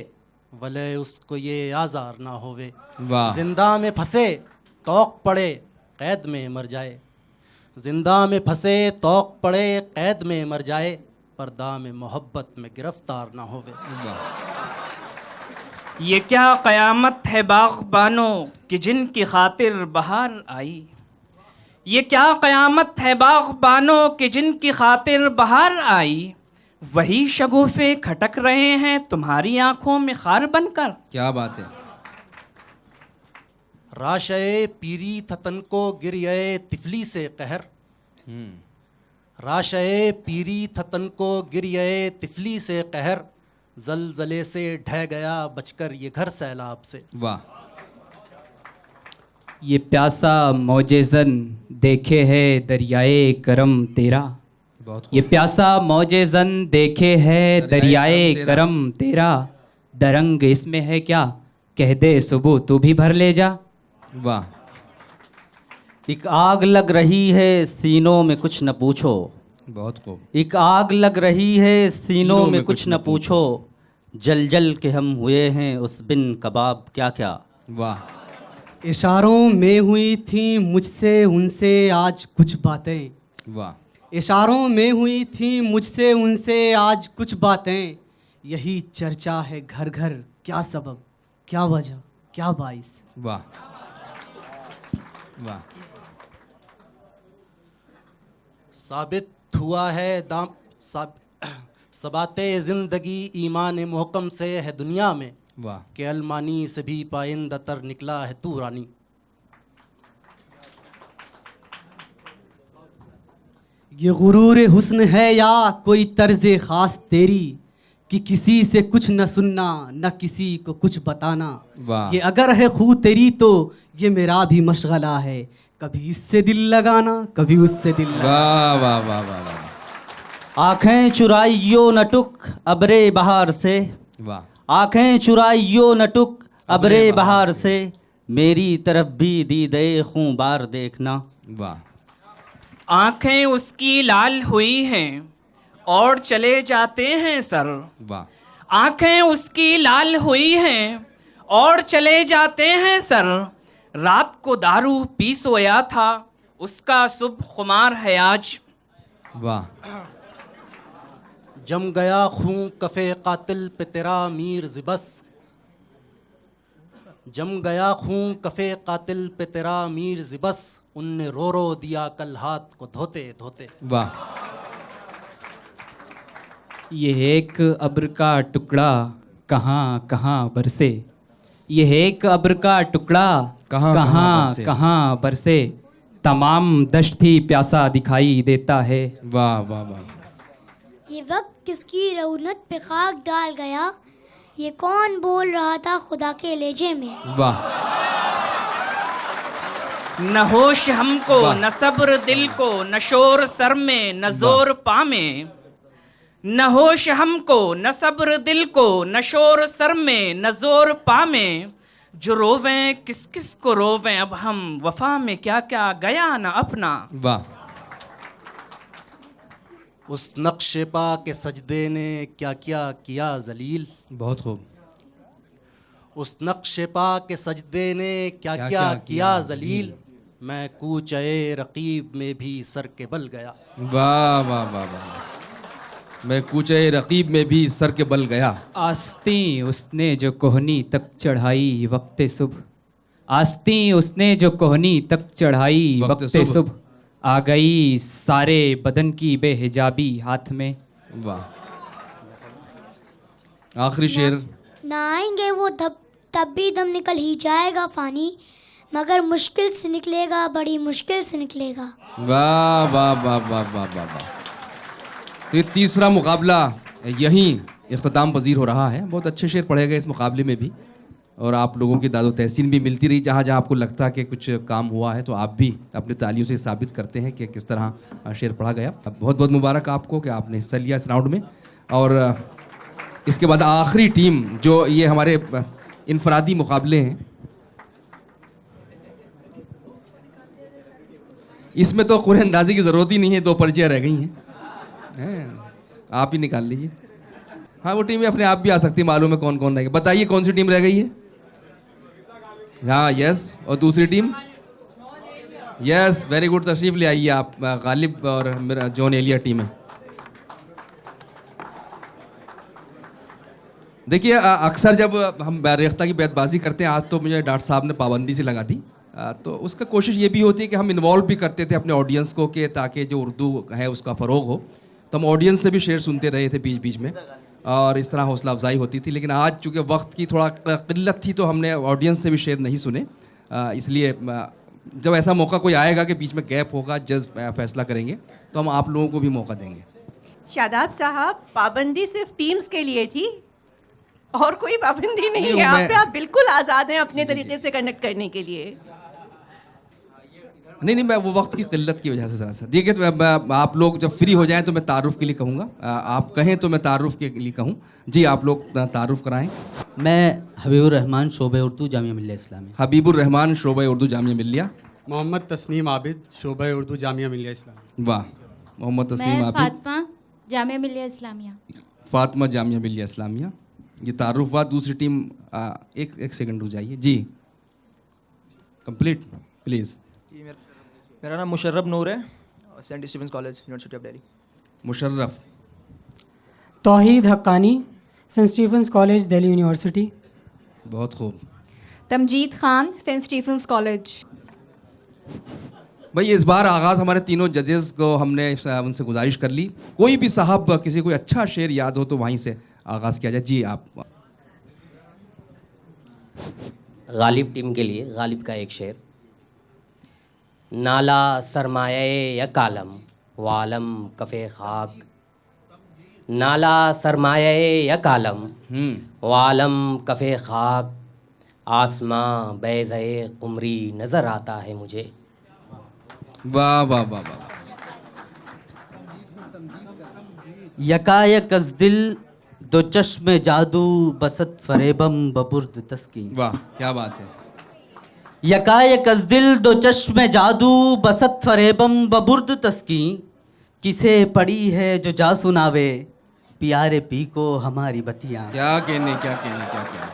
वले उसको ये आज़ार ना होवे। वाह। जिंदा में फंसे तौक पड़े कैद में मर जाए, जिंदा में फंसे तौक पड़े कैद में मर जाए, पर्दा में मोहब्बत में गिरफ्तार ना होवे। ये क्या क़यामत है बाग़बानों कि जिनकी खातिर बहार आई, ये क्या क़यामत है बाग़बानों कि जिनकी खातिर बहार आई, वही शगुफ़े खटक रहे हैं तुम्हारी आंखों में खार बनकर। क्या बात है। राशे पीरी थतन को गिरिए तिफली से कहर, राशे पीरी थतन को गिरिए तिफली से कहर, जलजले से ढह गया बचकर ये घर सैलाब से। वाह। ये प्यासा मौजेज़न देखे है दरियाए करम तेरा, ये प्यासा मौजेज़न देखे है दरियाए करम तेरा, दरंग इसमें है क्या कह दे सुबह तू भी भर ले जा। वाह। एक आग लग रही है सीनों में कुछ न पूछो, बहुत खूब। एक आग लग रही है सीनों में कुछ न पूछो, जल जल के हम हुए हैं उस बिन कबाब क्या क्या। वाह। इशारों में हुई थी मुझसे उनसे आज कुछ बातें, वाह। इशारों में हुई थी मुझसे उनसे आज कुछ बातें, यही चर्चा है घर घर क्या सबब क्या वजह क्या बाइस। वाह वाह। साबित हुआ है सबाते ज़िंदगी ईमान मुहकम से है दुनिया में, वाह, कि अलमानी से भी पाइंदा तर निकला है तू रानी। ये गुरूर हुस्न है या कोई तर्ज ख़ास तेरी, कि किसी से कुछ न सुनना न किसी को कुछ बताना। वाह। ये अगर है खू तेरी तो ये मेरा भी मशगला है, कभी इससे दिल लगाना कभी उससे दिल लगाना। वाह वाह वाह वाह वाह। आँखें चुराइयो न टुक अबरे बहार से, वाह, आँखें चुराइयो न टुक अबरे बहार से, मेरी तरफ भी दीदे खूं बार देखना। वाह। आंखें उसकी लाल हुई हैं और चले जाते हैं सर। वाह। आंखें उसकी लाल हुई हैं और चले जाते हैं सर। रात को दारू पी सोया था, उसका सुबह खुमार है आज। वाह। जम गया खूं कफ़े कातिल पे तेरा मीर ज़िबस, जम गया खूं कफ़े कातिल पे तेरा मीर ज़िबस, उनने रो रो दिया कल हाथ को धोते धोते। वाह। ये एक अब्र का टुकड़ा कहाँ कहाँ बरसे, ये एक अब्र का टुकड़ा कहाँ कहाँ कहाँ बरसे, तमाम दश्त ही प्यासा दिखाई देता है। वाह वाह वाह। ये वक्त किसकी रौनक पे खाक डाल गया, ये कौन बोल रहा था खुदा के लेजे में। वाह। न होश हमको न सब्र दिल को, न शोर सर में न जोर पा में। न होश हमको न सब्र दिल को, न शोर सर में न जोर पा में। जो रोवें किस किस को रोवें अब हम, वफा में क्या क्या गया न अपना। वाह। उस नक्शे पा के सजदे ने क्या क्या किया जलील, बहुत खूब। उस नक्शे पा के सजदे ने क्या क्या किया जलील, मैं कूचे रकीब में भी सर के बल गया। वाह वाह वाह वाह। मैं कूचे रकीब में भी सर के बल गया। आस्तीं उसने जो कोहनी तक चढ़ाई वक्ते सुबह, आस्तीं उसने जो कोहनी तक चढ़ाई वक्ते सुबह, आ गई सारे बदन की बेहिजाबी हाथ में। वाह। आखिरी शेर। ना आएंगे वो तब भी दम निकल ही जाएगा फानी, मगर मुश्किल से निकलेगा, बड़ी मुश्किल से निकलेगा। वाह वाह वाह वाह वाह वाह वाह। तो ये तीसरा मुकाबला यहीं इख्तिताम पजीर हो रहा है। बहुत अच्छे शेर पढ़े गए इस मुकाबले में भी, और आप लोगों की दादो तहसीन भी मिलती रही। जहाँ जहाँ आपको लगता है कि कुछ काम हुआ है तो आप भी अपनी तालियों से साबित करते हैं कि किस तरह शेर पढ़ा गया। अब बहुत बहुत मुबारक आपको कि आपने हिस्सा लिया इस राउंड में। और इसके बाद आखिरी टीम जो ये हमारे इनफरादी मुकाबले हैं, इसमें तो कुरान अंदाजी की ज़रूरत ही नहीं है, 2 पर्चियाँ रह गई हैं, आप ही निकाल लीजिए। हाँ, वो टीमें अपने आप भी आ सकती है, मालूम है कौन कौन रह गई। बताइए कौन सी टीम रह गई है। हाँ, यस। और दूसरी टीम, यस, वेरी गुड, तशरीफ ले आइए आप। गालिब और मेरा जॉन एलिया टीम है। देखिए, अक्सर जब हम रेख्ता की बेतबाजी करते हैं, आज तो मुझे डॉक्टर साहब ने पाबंदी से लगा दी, तो उसका कोशिश ये भी होती है कि हम इन्वॉल्व भी करते थे अपने ऑडियंस को, कि ताकि जो उर्दू है उसका फ़रोग हो। तो हम ऑडियंस से भी शेर सुनते रहे थे बीच बीच में, और इस तरह हौसला अफजाई होती थी। लेकिन आज चूँकि वक्त की थोड़ा किल्लत थी तो हमने ऑडियंस से भी शेर नहीं सुने। इसलिए जब ऐसा मौका कोई आएगा कि बीच में गैप होगा, जज फैसला करेंगे, तो हम आप लोगों को भी मौका देंगे। शादाब साहब, पाबंदी सिर्फ टीम्स के लिए थी और कोई पाबंदी नहीं है। आप बिल्कुल आज़ाद हैं अपने तरीके से कंडक्ट करने के लिए। नहीं, मैं वो वक्त की किल्लत की वजह से ज़रा सा। देखिए, तो आप लोग जब फ्री हो जाएं तो मैं तारुफ़ के लिए कहूँगा, आप कहें तो मैं तारुफ़ के लिए कहूँ। जी, आप लोग तारुफ़ कराएं। मैं हबीबुर रहमान शोबे उर्दू जामिया मिल्लिया इस्लामिया। हबीबुर रहमान शोबे उर्दू जामिया मिल्लिया। मोहम्मद तस्नीम आबिद शोबे उर्दू जामिया मिल्लिया इस्लामिया। वाह, मोहम्मद तस्नीम आबिद। फातिमा जामिया मिल्लिया इस्लामिया। फातिमा जामिया मिल्लिया इस्लामिया। ये तारुफ़ हुआ। दूसरी टीम, एक सेकंड रुक जाइए जी, कंप्लीट प्लीज़। मेरा नाम मुशर्रफ नूर है, Saint Stephen's college, university of Delhi. Musharraf. Tauheed Haqqani, Saint Stephen's college, Delhi university. बहुत खूब। Tamjeed Khan, Saint Stephen's college. भाई इस बार आगाज़ हमारे तीनों जजेस को हमने उनसे गुजारिश कर ली, कोई भी साहब किसी कोई अच्छा शेर याद हो तो वहीं से आगाज़ किया जाए। जी आप। गालिब टीम के लिए गालिब का एक शेर। नाला सरमाये या कालम वालम कफ़े खाक, नाला सरमाये या कालम वालम कफ़े खाक, आसमां बैज़े कुमरी नज़र आता है मुझे। वाह वाह वाह वाह। यकायक अज़ दिल दो चश्मे जादू बसत फरेबम बबुर्द तस्की। वाह क्या बात है। यकायक अज़ दिल दो चश्मे जादू बसत फरेबम बबुर्द तस्की, किसे पड़ी है जो जा सुनावे प्यारे पी को हमारी बतियाँ। क्या कहने क्या कहने क्या कहने।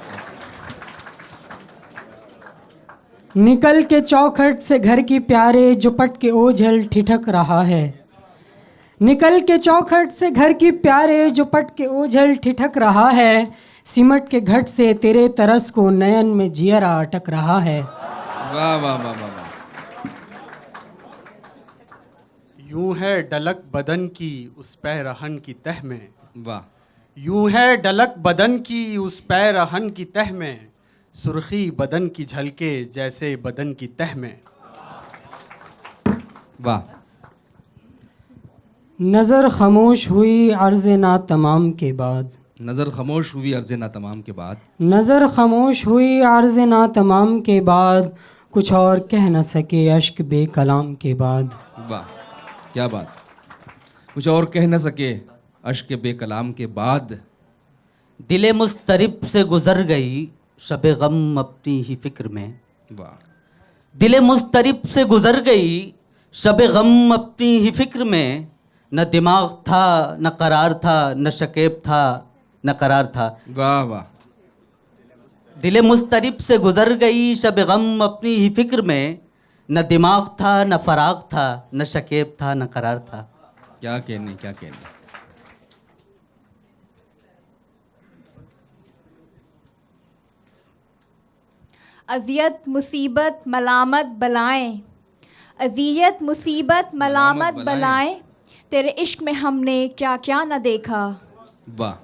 निकल के चौखट से घर की प्यारे जो पट के ओझल ठिठक रहा है, निकल के चौखट से घर की प्यारे जो पट के ओझल ठिठक रहा है, सिमट के घट से तेरे तरस को नयन में जियरा अटक रहा है। वाह वाह वाह वाह। यूं है डलक बदन की उस पैरहन की तह में। वाह। यूं है डलक बदन की उस पैरहन की तह में, सुर्खी बदन की झलके जैसे बदन की तह में। वाह। नज़र खामोश हुई अर्ज़ ना तमाम के बाद, नज़र खामोश हुई अर्ज़ ना तमाम के बाद, नज़र खामोश हुई अर्ज़ ना तमाम के बाद, कुछ और कह न सके अश्क बेकलाम के बाद। वाह क्या बात। कुछ और कह न सके अश्क बेकलाम के बाद। दिले मुस्तरिब से गुजर गई शब गम अपनी ही फिक्र में। वाह। दिले मुस्तरिब से गुजर गई शब गम अपनी ही फिक्र में, न दिमाग था न करार था न शकेब था न करार था। वाह वाह। दिले मुस्तरिब से गुजर गई शब गम अपनी ही फिक्र में, न दिमाग था न फराग था न शकेब था न करार था। क्या कहने क्या कहने। अज़ियत मुसीबत मलामत बलाएं, अज़ियत मुसीबत मलामत बलाएं, तेरे इश्क में हमने क्या क्या न देखा। वाह।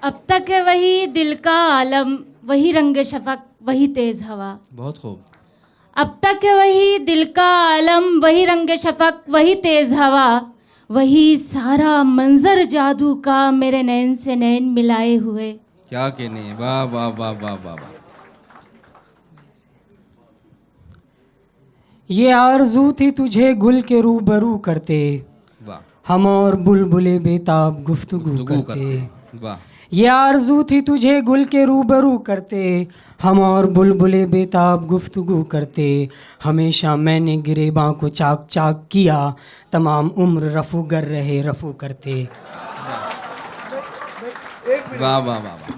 अब तक है वही दिल का आलम, वही रंग शफक वही तेज़ हवा। बहुत खूब। अब तक है वही दिल का आलम, वही रंग शफक वही तेज़ हवा, वही सारा मंजर जादू का मेरे नैन से नैन मिलाए हुए। क्या कहने। वाह वाह वाह वाह वाह वाह। ये आरज़ू थी तुझे गुल के रूबरू करते, वाह। हम और बुलबुले बेताब गुफ्तगू करते। वाह। ये आरज़ू थी तुझे गुल के रूबरू करते, हम और बुलबुले बेताब गुफ्तगू करते, हमेशा मैंने गिरेबां को चाक चाक किया, तमाम उम्र रफू गर रहे रफू करते। वाह वाह वाह वाह।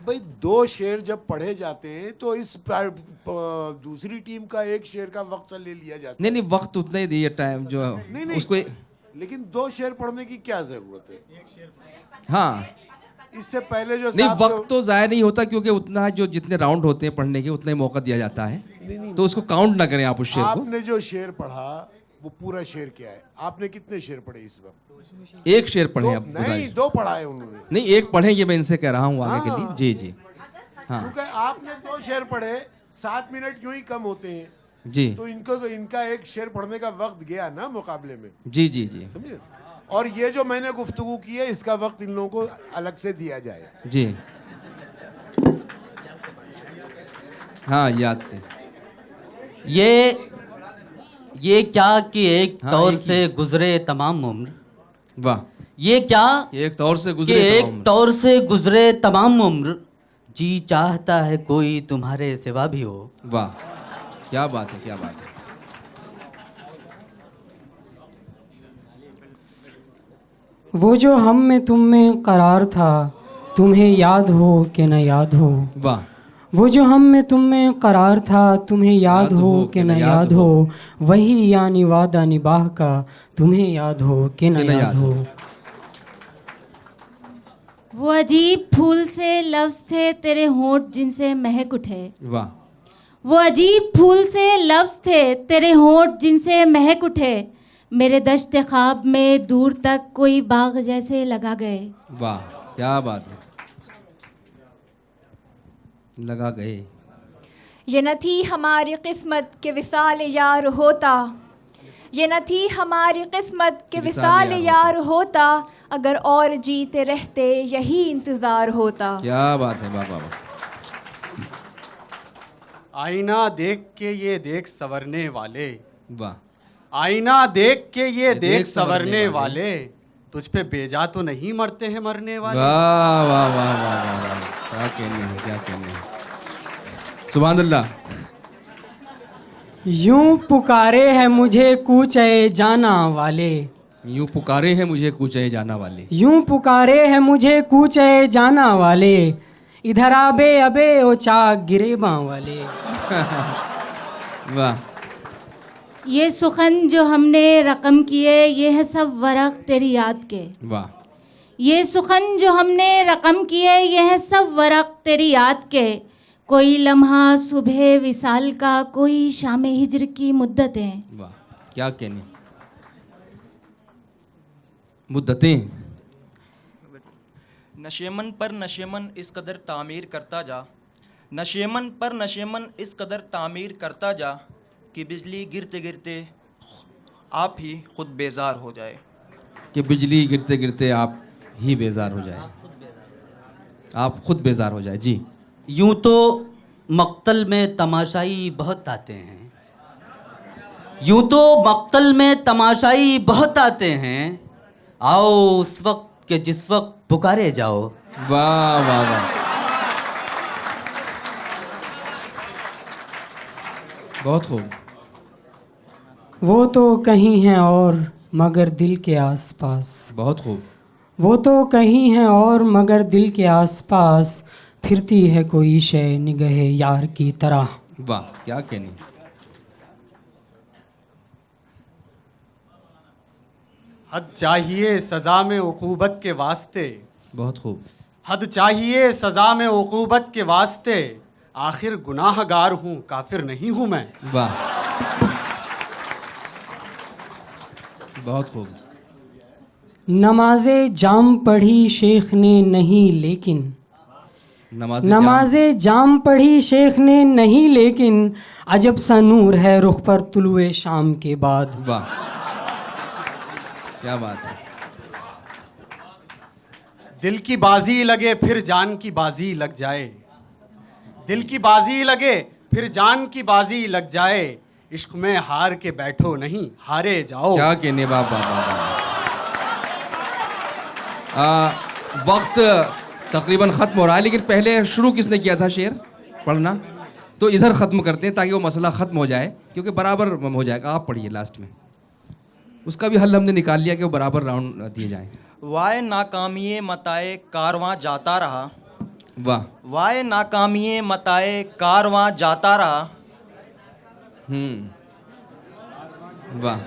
भाई दो शेर जब पढ़े जाते हैं तो इस दूसरी टीम का एक शेर का वक्त ले लिया जाता है। नहीं नहीं वक्त उतना ही दिए टाइम जो नहीं उसको। लेकिन दो शेर पढ़ने की क्या जरूरत है। हाँ इससे पहले जो नहीं वक्त तो ज़ाया नहीं होता, क्योंकि उतना जो जितने राउंड होते हैं पढ़ने के उतना ही मौका दिया जाता है। नहीं, तो उसको काउंट ना करें आप उस शेर को। आपने जो शेर पढ़ा वो पूरा शेर क्या है। आपने कितने शेर पढ़े इस वक्त। एक शेर पढ़े आप। नहीं दो पढ़ा है उन्होंने। नहीं एक पढ़ेंगे, मैं इनसे कह रहा हूँ आगे के लिए। जी जी हाँ। क्योंकि आपने दो शेर पढ़े 7 मिनट क्यों ही कम होते हैं जी। तो इनका एक शेर पढ़ने का वक्त गया ना मुकाबले में। जी जी जी समझे। और ये जो मैंने गुफ्तगू की है इसका वक्त इन लोगों को अलग से दिया जाए। जी हाँ याद से। ये क्या कि एक तौर से गुजरे तमाम उम्र। वाह। ये क्या एक तौर से गुजरे कि तमाम एक तौर से गुजरे तमाम उम्र, जी चाहता है कोई तुम्हारे सिवा भी हो। वाह क्या बात है क्या बात है। वो जो हम में तुम में करार था, तुम्हें याद हो कि न याद हो। वाह। वो जो हम में तुम में करार था, तुम्हें याद हो कि न याद हो, वही यानी वादा निबाह का, तुम्हें याद हो कि न याद हो। वो अजीब फूल से लफ्ज़ थे तेरे होंठ जिनसे महक उठे। वाह। वो अजीब फूल से लफ्ज़ थे तेरे होंठ जिनसे महक उठे, मेरे दश्त ख्वाब में दूर तक कोई बाग जैसे लगा गए। वाह क्या बात है, लगा गए। ये न थी हमारी किस्मत के विसाल यार होता, ये न थी हमारी किस्मत के विसाल यार होता, अगर और जीते रहते यही इंतज़ार होता। क्या बात है, वाह वाह वाह। आईना देख के ये देख संवरने वाले, वाह। आईना देख के ये देख संवरने वाले, तुझ पे बेजा तो नहीं मरते हैं मरने वाले। वाह वाह वाह वाह वाह, क्या कहने हैं, क्या कहने हैं। सुभान अल्लाह। यूं पुकारे हैं मुझे कूचे जाना वाले, यूं पुकारे हैं मुझे कूचे जाना वाले, यूं पुकारे हैं मुझे कूचे जाना वाले, इधर आबे अबे ओ चाक गिरे बाँ वाले। वाह। ये सुखन जो हमने रकम किए ये है सब वरक तेरी याद के। वाह। ये सुखन जो हमने रकम किए ये है सब वरक तेरी याद के, कोई लम्हा सुबह विसाल का, कोई शाम हिज्र की मुद्दतें। वाह क्या कहने, मुद्दतें। नशेमन पर नशेमन इस कदर तामीर करता जा, नशेमन पर नशेमन इस कदर तामीर करता जा कि बिजली गिरते गिरते आप ही खुद बेजार हो जाए। कि बिजली गिरते गिरते आप ही बेजार हो जाए, आप खुद बेजार हो जाए। जी। यूं तो मक्तल में तमाशाई बहुत आते हैं, यूं तो मक्तल में तमाशाई बहुत आते हैं, आओ उस वक्त के जिस वक्त पुकारे जाओ। वाह वाह वाह, बहुत खूब। वो तो कहीं हैं और मगर दिल के आसपास, बहुत खूब। वो तो कहीं हैं और मगर दिल के आसपास, फिरती है कोई शय निगहे यार की तरह। वाह क्या कहनी। हद चाहिए सज़ा में उक़ूबत के वास्ते, बहुत खूब। हद चाहिए सज़ा में उक़ूबत के वास्ते, आखिर गुनाहगार हूँ काफिर नहीं हूँ मैं। वाह बहुत खूब। नमाज़े जाम पढ़ी शेख ने नहीं लेकिन, नमाज़े जाम पढ़ी शेख ने नहीं लेकिन, अजब सा नूर है रुख पर तुलुए शाम के बाद। वाह क्या बात है। दिल की बाजी लगे फिर जान की बाजी लग जाए, दिल की बाजी लगे फिर जान की बाजी लग जाए, इश्क में हार के बैठो नहीं हारे जाओ। क्या कहने बाबा। वक्त तकरीबन ख़त्म हो रहा है, लेकिन पहले शुरू किसने किया था शेर पढ़ना, तो इधर ख़त्म करते हैं ताकि वो मसला ख़त्म हो जाए, क्योंकि बराबर हो जाएगा। आप पढ़िए लास्ट में, उसका भी हल हमने निकाल लिया कि वो बराबर राउंड दिए जाएं। वाय नाकामिये मताए कारवां जाता रहा, वाह। वाय नाकामिये मताए कारवां जाता रहा, वाह।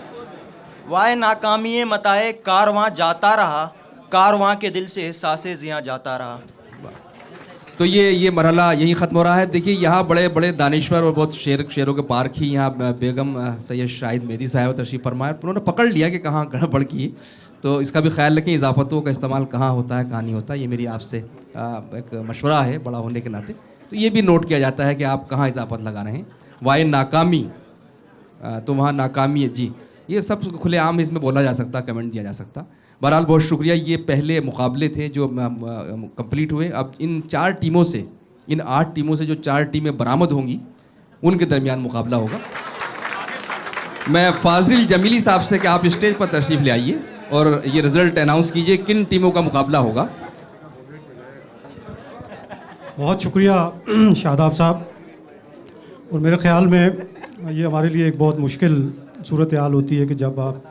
वाय नाकामिये मताए कारवां जाता रहा, कारवां के दिल से सांसें जियां जाता रहा। तो ये मरहला यहीं ख़त्म हो रहा है। देखिए यहाँ बड़े बड़े दानिश्वर और बहुत शेरों के पार्क ही यहाँ बेगम सैयद शाहिद मेहदी साहब तशरीफ़ फरमाए, उन्होंने पकड़ लिया कि कहाँ गड़बड़ की, तो इसका भी ख्याल रखें। इजाफतों का इस्तेमाल कहाँ होता है कहाँ नहीं होता, ये मेरी आपसे एक मशवरा है बड़ा होने के नाते। तो ये भी नोट किया जाता है कि आप कहाँ इजाफत लगा रहे हैं। वाय नाकामी, तो वहाँ नाकामी है। जी, ये सब खुलेआम इसमें बोला जा सकता, कमेंट दिया जा सकता। बहरहाल बहुत शुक्रिया। ये पहले मुकाबले थे जो कंप्लीट हुए। अब इन 4 टीमों से, इन 8 टीमों से जो 4 टीमें बरामद होंगी उनके दरमियान मुकाबला होगा। मैं फाजिल जमीली साहब से कि आप स्टेज पर तशरीफ़ ले आइए और ये रिज़ल्ट अनाउंस कीजिए किन टीमों का मुकाबला होगा। बहुत शुक्रिया शादाब साहब। और मेरे ख़्याल में ये हमारे लिए एक बहुत मुश्किल सूरत हाल होती है कि जब आप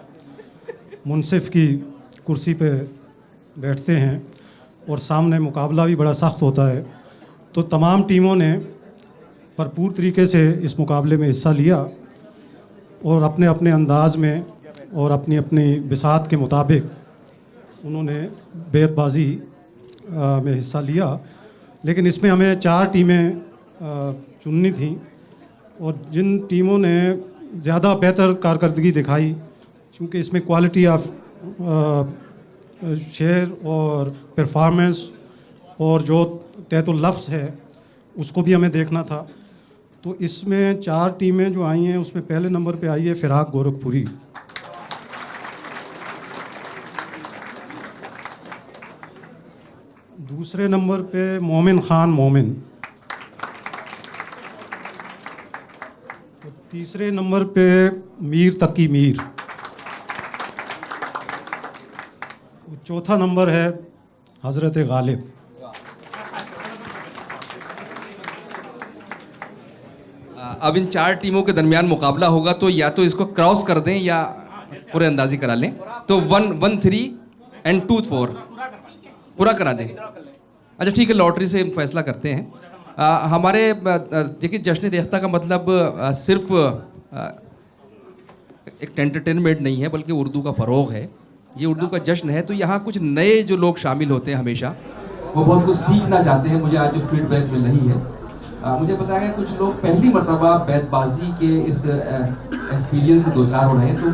मुनसिफ की कुर्सी पे बैठते हैं और सामने मुकाबला भी बड़ा सख्त होता है। तो तमाम टीमों ने भरपूर तरीके से इस मुकाबले में हिस्सा लिया और अपने अपने अंदाज में और अपनी अपनी बिसात के मुताबिक उन्होंने बेतबाजी में हिस्सा लिया। लेकिन इसमें हमें 4 टीमें चुननी थी और जिन टीमों ने ज़्यादा बेहतर कारकर्दगी दिखाई, क्योंकि इसमें क्वालिटी ऑफ शेर और परफॉर्मेंस और जो तहतुल लफ्ज़ है उसको भी हमें देखना था। तो इसमें 4 टीमें जो आई हैं उसमें पहले नंबर पे आई है फिराक गोरखपुरी। दूसरे नंबर पे मोमिन खान मोमिन। तीसरे नंबर पे मीर तकी मीर। चौथा नंबर है हज़रत गालिब। अब इन 4 टीमों के दरमियान मुकाबला होगा, तो या तो इसको क्रॉस कर दें या पूरे अंदाजी करा लें। तो 1, 3 एंड 2, 4 पूरा करा दें। अच्छा ठीक है, लॉटरी से फैसला करते हैं। हमारे देखिए जश्न रेख्ता का मतलब सिर्फ एक एंटरटेनमेंट नहीं है, बल्कि उर्दू का फ़रोग़ है। ये उर्दू का जश्न है, तो यहाँ कुछ नए जो लोग शामिल होते हैं हमेशा, वो बहुत कुछ सीखना चाहते हैं। मुझे आज जो फीडबैक मिल रही है, मुझे बताया गया कुछ लोग पहली मरतबा बैतबाजी के इस एक्सपीरियंस से 2-4 हो रहे हैं। तो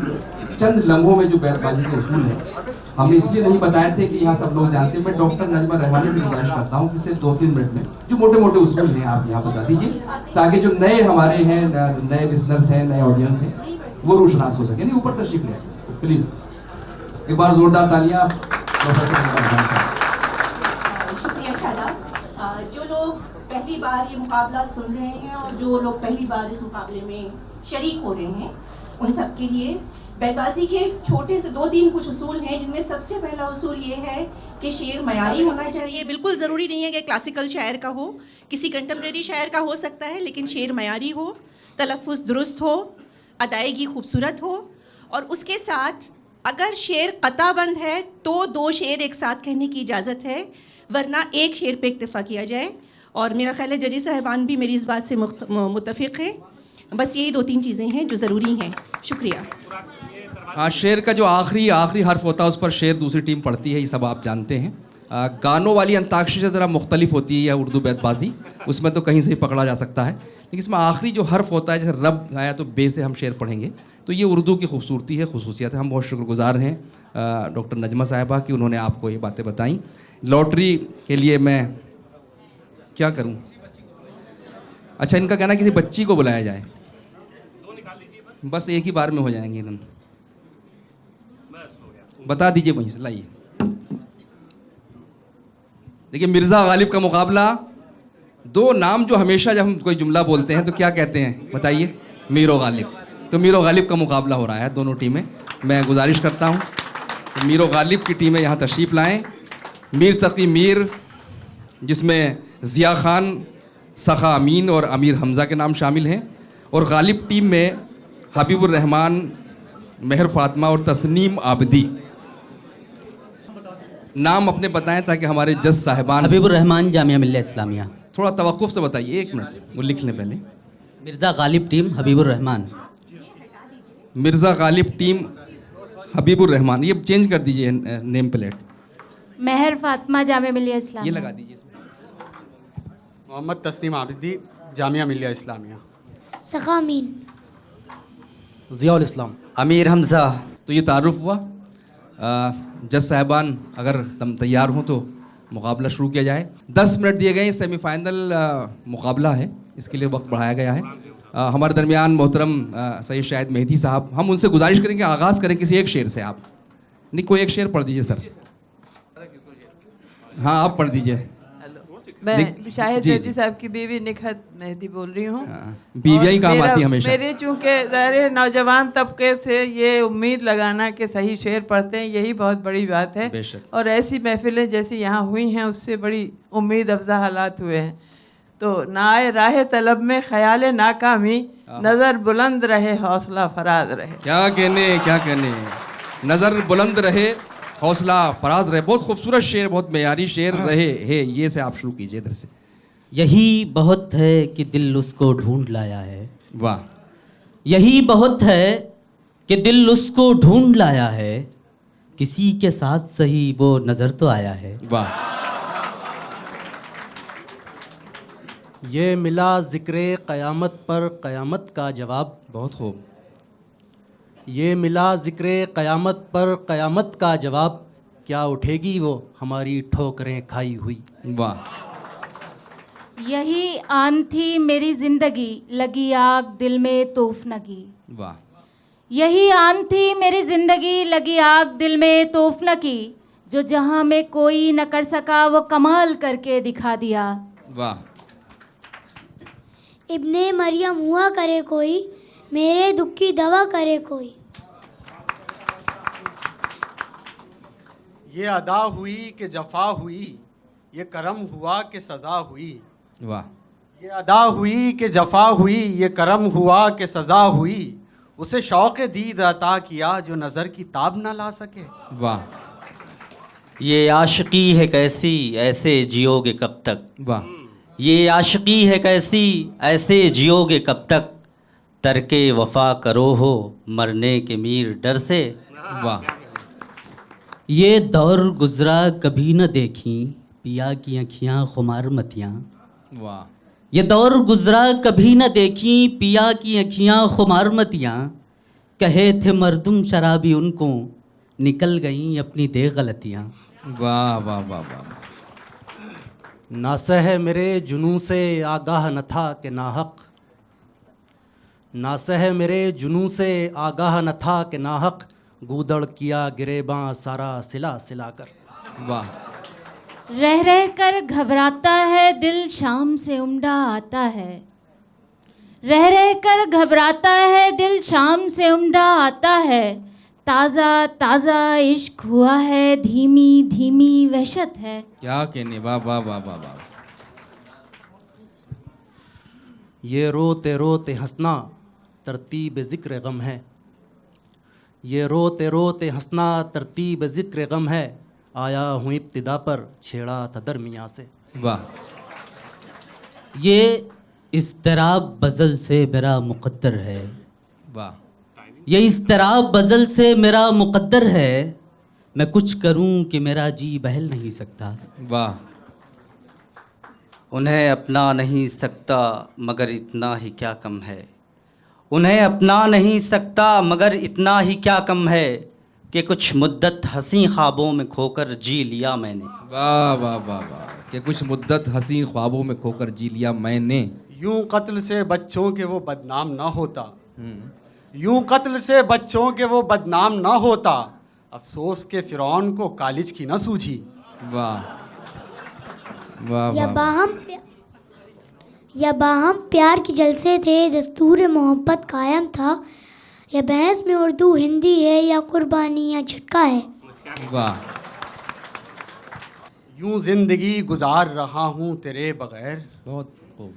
चंद लम्हों में जो बैतबाजी के उसूल हैं हमने इसलिए नहीं बताए थे कि यहाँ सब लोग जानते हैं। मैं डॉक्टर नजमा रहमानी की गुजारिश करता हूँ कि सिर्फ 2-3 मिनट में जो मोटे मोटे उसूल हैं आप यहाँ बता दीजिए, ताकि जो नए हमारे हैं, नए लिसनर्स हैं, नए ऑडियंस हैं, वो रोशनास हो सके। नहीं, ऊपर तशरीफ ले आइए प्लीज़। एक बार जोरदार तालियाँ। शुक्रिया शादाब। जो लोग पहली बार ये मुकाबला सुन रहे हैं और जो लोग पहली बार इस मुकाबले में शरीक हो रहे हैं, उन सब के लिए बैतबाजी के छोटे से 2-3 कुछ उसूल हैं, जिनमें सबसे पहला उसूल ये है कि शेर मयारी होना चाहिए। बिल्कुल ज़रूरी नहीं है कि क्लासिकल शायर का हो, किसी कंटेम्प्रेरी शायर का हो सकता है, लेकिन शेर मयारी हो, तलफ़ुज़ दुरुस्त हो, अदायगी खूबसूरत हो। और उसके साथ अगर शेर क़ताबंद है तो 2 शेर एक साथ कहने की इजाज़त है, वरना एक शेर पे इक्तफ़ा किया जाए। और मेरा ख्याल है जजी साहिबान भी मेरी इस बात से मुत्तफ़िक़ है। बस यही 2-3 चीज़ें हैं जो ज़रूरी हैं। शुक्रिया। हाँ, शेर का जो आखिरी हर्फ होता है उस पर शेर दूसरी टीम पढ़ती है, ये सब आप जानते हैं। गानों वाली अंताक्षरी से ज़रा मुख्तलिफ होती है या उर्दू बैतबाजी, उसमें तो कहीं से ही पकड़ा जा सकता है, लेकिन इसमें आखिरी जो हर्फ होता है, जैसे रब आया तो बे से हम शेर पढ़ेंगे। तो ये उर्दू की खूबसूरती है, खुसूसियत है। हम बहुत शुक्रगुजार हैं डॉक्टर नजमा साहिबा कि उन्होंने आपको ये बातें बताई। लॉटरी के लिए मैं क्या करूं? अच्छा, इनका कहना है किसी बच्ची को बुलाया जाए, बस एक ही बार में हो जाएंगे एकदम। बता दीजिए वहीं से, लाइए। देखिए, मिर्ज़ा गालिब का मुकाबला। 2 नाम जो हमेशा जब हम कोई जुमला बोलते हैं तो क्या कहते हैं बताइए? मीर और गालिब। तो मीर और गालिब का मुकाबला हो रहा है दोनों टीमें। मैं गुजारिश करता हूँ कि मीर और गालिब की टीमें यहाँ तशरीफ़ लाएँ। मीर तकी मीर, जिसमें ज़िया ख़ान, सखा अमीन और अमीर हमज़ा के नाम शामिल हैं, और गालिब टीम में हबीबुर रहमान, महर फातिमा और तस्नीम आबदी। नाम अपने बताएं ताकि हमारे जज साहिबान। हबीबुर रहमान, जामिया मिल्लिया इस्लामिया। थोड़ा तवक्कुफ़ से बताइए, 1 मिनट वो लिख लें पहले। मिर्ज़ा गालिब टीम हबीबुर रहमान। मिर्ज़ा गालिब टीम हबीबुर रहमान, ये चेंज कर दीजिए नेम प्लेट। महर फातिमा, जामिया मिल्लिया इस्लामिया। ये लगा दीजिए। मोहम्मद तस्नीम आबिदी, जामिया मिल्लिया इस्लामिया। सखा अमीन। ज़ियाउल इस्लाम। अमीर हमज़ा। तो ये तारुफ हुआ। जज साहिबान अगर तुम तैयार हो तो मुकाबला शुरू किया जाए। 10 मिनट दिए गए। सेमीफाइनल मुकाबला है, इसके लिए वक्त बढ़ाया गया है। हमारे दरमियान मोहतरम सैयद शाहिद मेहदी साहब, हम उनसे गुजारिश करेंगे आगाज़ करें किसी एक शेर से। आप नहीं, कोई एक शेर पढ़ दीजिए सर। हाँ, आप पढ़ दीजिए। मैं शाहिद मेहदी साहब की बीवी निखत मेहदी बोल रही हूँ। बीवियाँ ही काम आती हैं हमेशा। मेरे चूँकि ज़ाहिर नौजवान तबके से ये उम्मीद लगाना कि सही शेर पढ़ते हैं, यही बहुत बड़ी बात है। और ऐसी महफिलें जैसी यहाँ हुई हैं, उससे बड़ी उम्मीद अफजा हालात हुए हैं। तो नाए राह तलब में ख्याल नाकामी, नज़र बुलंद रहे हौसला फराज रहे। क्या कहने, नज़र बुलंद रहे हौसला फराज रहे। बहुत खूबसूरत शेर, बहुत मेयारी शेर रहे है। ये से आप शुरू कीजिए इधर से। यही बहुत है कि दिल उसको ढूंढ लाया है। वाह। यही बहुत है कि दिल उसको ढूंढ लाया है, किसी के साथ सही वो नज़र तो आया है। वाह। ये मिला ज़िक्र क़यामत पर क़यामत का जवाब। बहुत खूब। ये मिला ज़िक्र क़यामत पर क़यामत का जवाब, क्या उठेगी वो हमारी ठोकरें खाई हुई। वाह। यही आन थी मेरी जिंदगी, लगी आग दिल में तोफ न की। वाह। यही आन थी मेरी जिंदगी, लगी आग दिल में तोफ न की। जो जहां में कोई न कर सका वो कमाल करके दिखा दिया। वाह। इब्ने मरियम हुआ करे कोई, मेरे दुख की दवा करे कोई। ये अदा हुई कि जफा हुई, ये करम हुआ कि सज़ा हुई। वाह। ये अदा हुई कि जफा हुई, ये करम हुआ कि सज़ा हुई। उसे शौक़ दीद अता किया जो नज़र की ताब ना ला सके। वाह। ये आशिकी है कैसी, ऐसे जियोगे कब तक। वाह। ये आशिकी है कैसी, ऐसे जियोगे कब तक। तरके वफा करो हो मरने के मीर डर से। वाह। ये दौर गुजरा कभी न देखी, पिया की अखियाँ खुमार मतियाँ। वाह। ये दौर गुजरा कभी न देखी, पिया की अखियाँ खुमार मतियाँ। कहे थे मर्दुम शराबी उनको, निकल गईं अपनी दे गलतियाँ। वाह वाह वाह वाह। नासह मेरे जुनू से आगाह न था कि नाहक। नासह मेरे जुनू से आगाह न था कि नाहक। गूदड़ किया गिरेबां सारा सिला सिला कर। वाह। रह रह कर घबराता है दिल, शाम से उमड़ा आता है। रह रह कर घबराता है दिल, शाम से उमड़ा आता है। ताज़ा ताज़ा इश्क हुआ है, धीमी धीमी वहशत है। क्या कहने। वाह वाह वाह वाह वाह। ये रोते रोते हंसना तरतीब ज़िक्र गम है। ये रोते रोते हंसना तरतीब ज़िक्र गम है। आया हूँ इब्तिदा पर, छेड़ा था दरमियाँ से। वाह। ये इस्तराब बज़ल से मेरा मुक़द्दर है। वाह। ये इस्तराब बज़ल से मेरा मुक़द्दर है। मैं कुछ करूं कि मेरा जी बहल नहीं सकता। वाह। उन्हें अपना नहीं सकता मगर इतना ही क्या कम है। उन्हें अपना नहीं सकता मगर इतना ही क्या कम है कि कुछ मुद्दत हंसी ख्वाबों में खोकर जी लिया मैंने। वाह वाह वाह वाह। कि कुछ मुद्दत हंसी ख्वाबों में खोकर जी लिया मैंने। यूं कत्ल से बच्चों के वो बदनाम ना होता। यूं कत्ल से बच्चों के वो बदनाम ना होता। अफसोस के फ़िरौन को कालिज की ना सूझी। वाह वाह या वाह। बाहम प्यार के जलसे थे, दस्तूर मोहब्बत कायम था। या बहस में उर्दू हिंदी है, या कुर्बानी या झटका है। वाह। यूं जिंदगी गुजार रहा हूँ तेरे बगैर। बहुत खूब।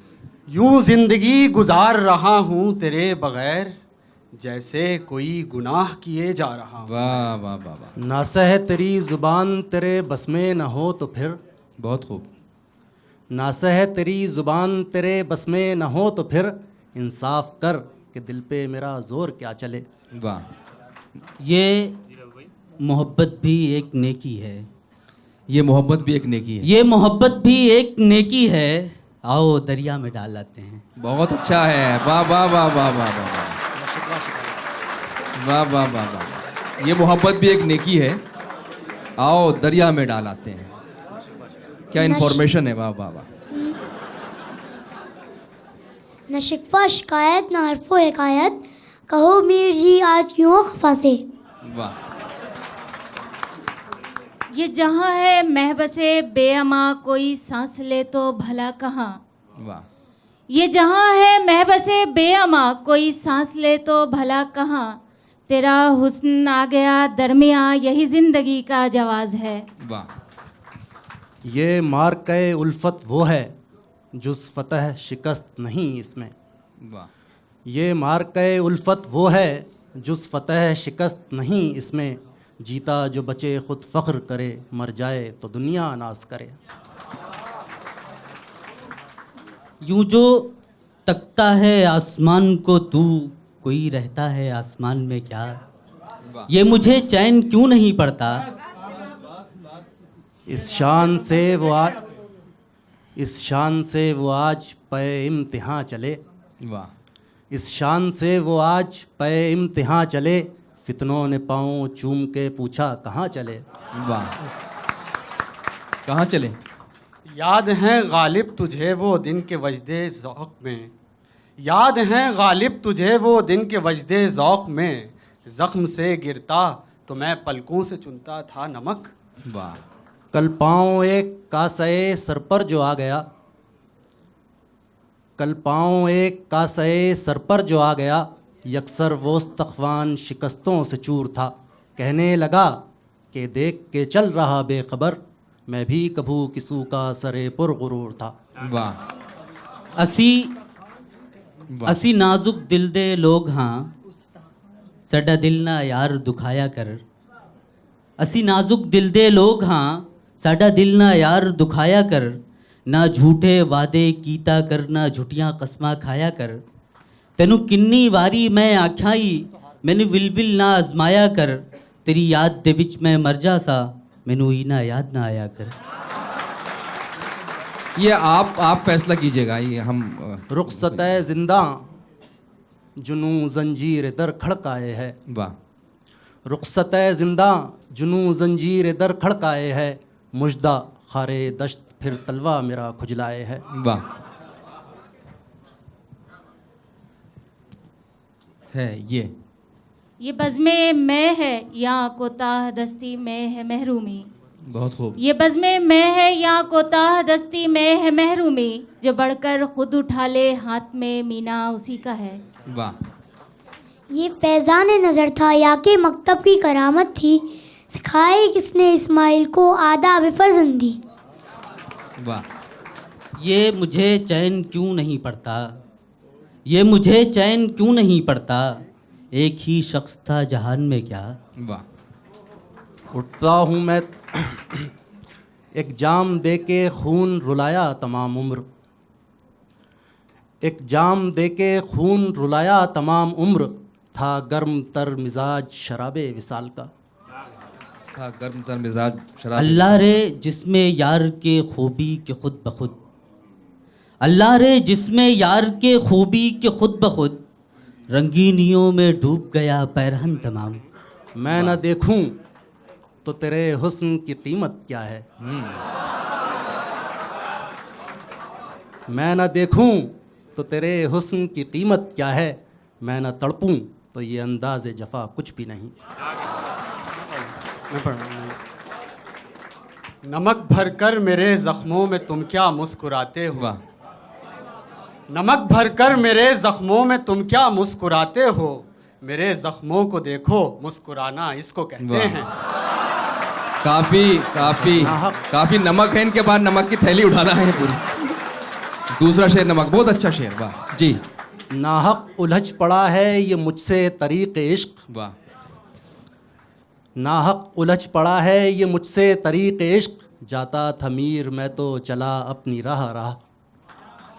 यूं जिंदगी गुजार रहा हूँ तेरे बगैर, जैसे कोई गुनाह किए जा रहा हूँ। वाह वाह वाह वाह। नासह तेरी ज़ुबान तेरे बस में न हो तो फिर। बहुत खूब। नासह तेरी ज़ुबान तेरे बस में न हो तो फिर, इंसाफ कर कि दिल पे मेरा ज़ोर क्या चले। वाह। ये मोहब्बत भी एक नेकी है। ये मोहब्बत भी एक नेकी है। ये मोहब्बत भी एक नेकी है। आओ दरिया में डाल लाते हैं। बहुत अच्छा है। वाह वाह वाह वाह वाह वाह वाह वाह वाह वाह। ये मोहब्बत भी एक नेकी है, आओ दरिया में डाल आते हैं। क्या इन्फॉर्मेशन है। वाह वाह वाह। न शिकवा शिकायत न हरफो हिकायत, कहो मीर जी आज क्यों खफा से। वाह। ये जहाँ है महबसे बेअमा, कोई सांस ले तो भला कहाँ। वाह। ये जहाँ है महबसे बेअमा, कोई सांस ले तो भला कहाँ। तेरा हुस्न आ गया दरमियाँ, यही ज़िंदगी का जवाज़ है। वाह। ये मार्के उल्फत वो है जुस फतह शिकस्त नहीं इसमें। वाह। ये मार्के उल्फत वो है जुस फतह शिकस्त नहीं इसमें। जीता जो बचे खुद फ़ख्र करे, मर जाए तो दुनिया नाज करे। यूं जो तकता है आसमान को तू, कोई रहता है आसमान में क्या। ये मुझे चैन क्यों नहीं पड़ता। इस शान से वो इस शान से वो आज पे इम्तिहां चले। वाह। इस शान से वो आज पे इम्तिहां चले, फितनों ने पाँव चूम के पूछा कहाँ चले। वाह। कहाँ चले? याद हैं गालिब तुझे वो दिन के वजदे ज़ौक़ में, याद हैं गालिब तुझे वो दिन के वजदे ज़ौक़ में, ज़ख्म से गिरता तो मैं पलकों से चुनता था नमक। वाह। कल पाँव एक कासे सर पर जो आ गया, कल पाँव एक कासे सर पर जो आ गया, यकसर वो तख्वान शिकस्तों से चूर था, कहने लगा कि देख के चल रहा बेखबर, मैं भी कभू किसू का सरे पुरगुरूर था। वाह। असी नाजुक दिल दे लोग हाँ, साडा दिल ना यार दुखाया कर। असी नाजुक दिल दे लोग हाँ, साडा दिल ना यार दुखाया कर, ना झूठे वादे कीता कर, ना झूठियां कस्मां खाया कर। तेनू किन्नी वारी मैं आख्याई, मैंने विल ना आजमाया कर, तेरी याद दे विच मैं मर जा सा, मैनू ही ना याद ना आया कर। ये आप फैसला कीजिएगा, ये हम रुखसत-ए जिंदा जुनू जंजीर दर खड़काए है। वाह। रुखसत-ए जिंदा जुनू जंजीर दर खड़काए है, मुजदा खारे दश्त फिर तलवा मेरा खुजलाए है। वाह। है ये बज़्मे मैं है या कोताह दस्ती में है महरूमी। बहुत खूब। ये बज़्मे मैं है या कोताह दस्ती में है महरूमी, जो बढ़कर खुद उठा ले हाथ में मीना उसी का है। वाह। ये फैज़ान नज़र था या के मकतब की करामत थी, सिखाए किसने इस्माइल को आदाब फर्जंदी। वाह। ये मुझे चैन क्यों नहीं पड़ता, ये मुझे चैन क्यों नहीं पड़ता, एक ही शख्स था जहान में क्या। वाह। उठता हूँ मैं एक जाम दे के खून रुलाया तमाम उम्र, एक जाम दे के खून रुलाया तमाम उम्र, था गर्म तर मिजाज शराबे विसाल का। था गर्म तर मिजाज शराबे। अल्लाह रे जिसमें यार के खूबी के खुद ब खुद, अल्लाह रे जिसमें यार के खूबी के खुद ब खुद, रंगीनियों में डूब गया पैरहन तमाम। मैं न देखूं तो तेरे हुस्न की कीमत क्या है, मैं न देखूं तो तेरे हुस्न की कीमत क्या है, मैं न तड़पूं तो ये अंदाज़े जफ़ा कुछ भी नहीं। नमक भरकर मेरे ज़ख्मों में तुम क्या मुस्कुराते हो, नमक भरकर मेरे ज़ख्मों में तुम क्या मुस्कुराते हो, मेरे ज़ख्मों को देखो मुस्कुराना इसको कहते हैं। काफी नमक है इनके बाद, नमक की थैली उठाना है पूरी। दूसरा शेर नमक, बहुत अच्छा शेर। वाह जी। नाहक उलझ पड़ा है ये मुझसे तरीक़ इश्क। वाह। नाहक उलझ पड़ा है ये मुझसे तरीक़ इश्क, जाता था मीर मैं तो चला अपनी राह राह।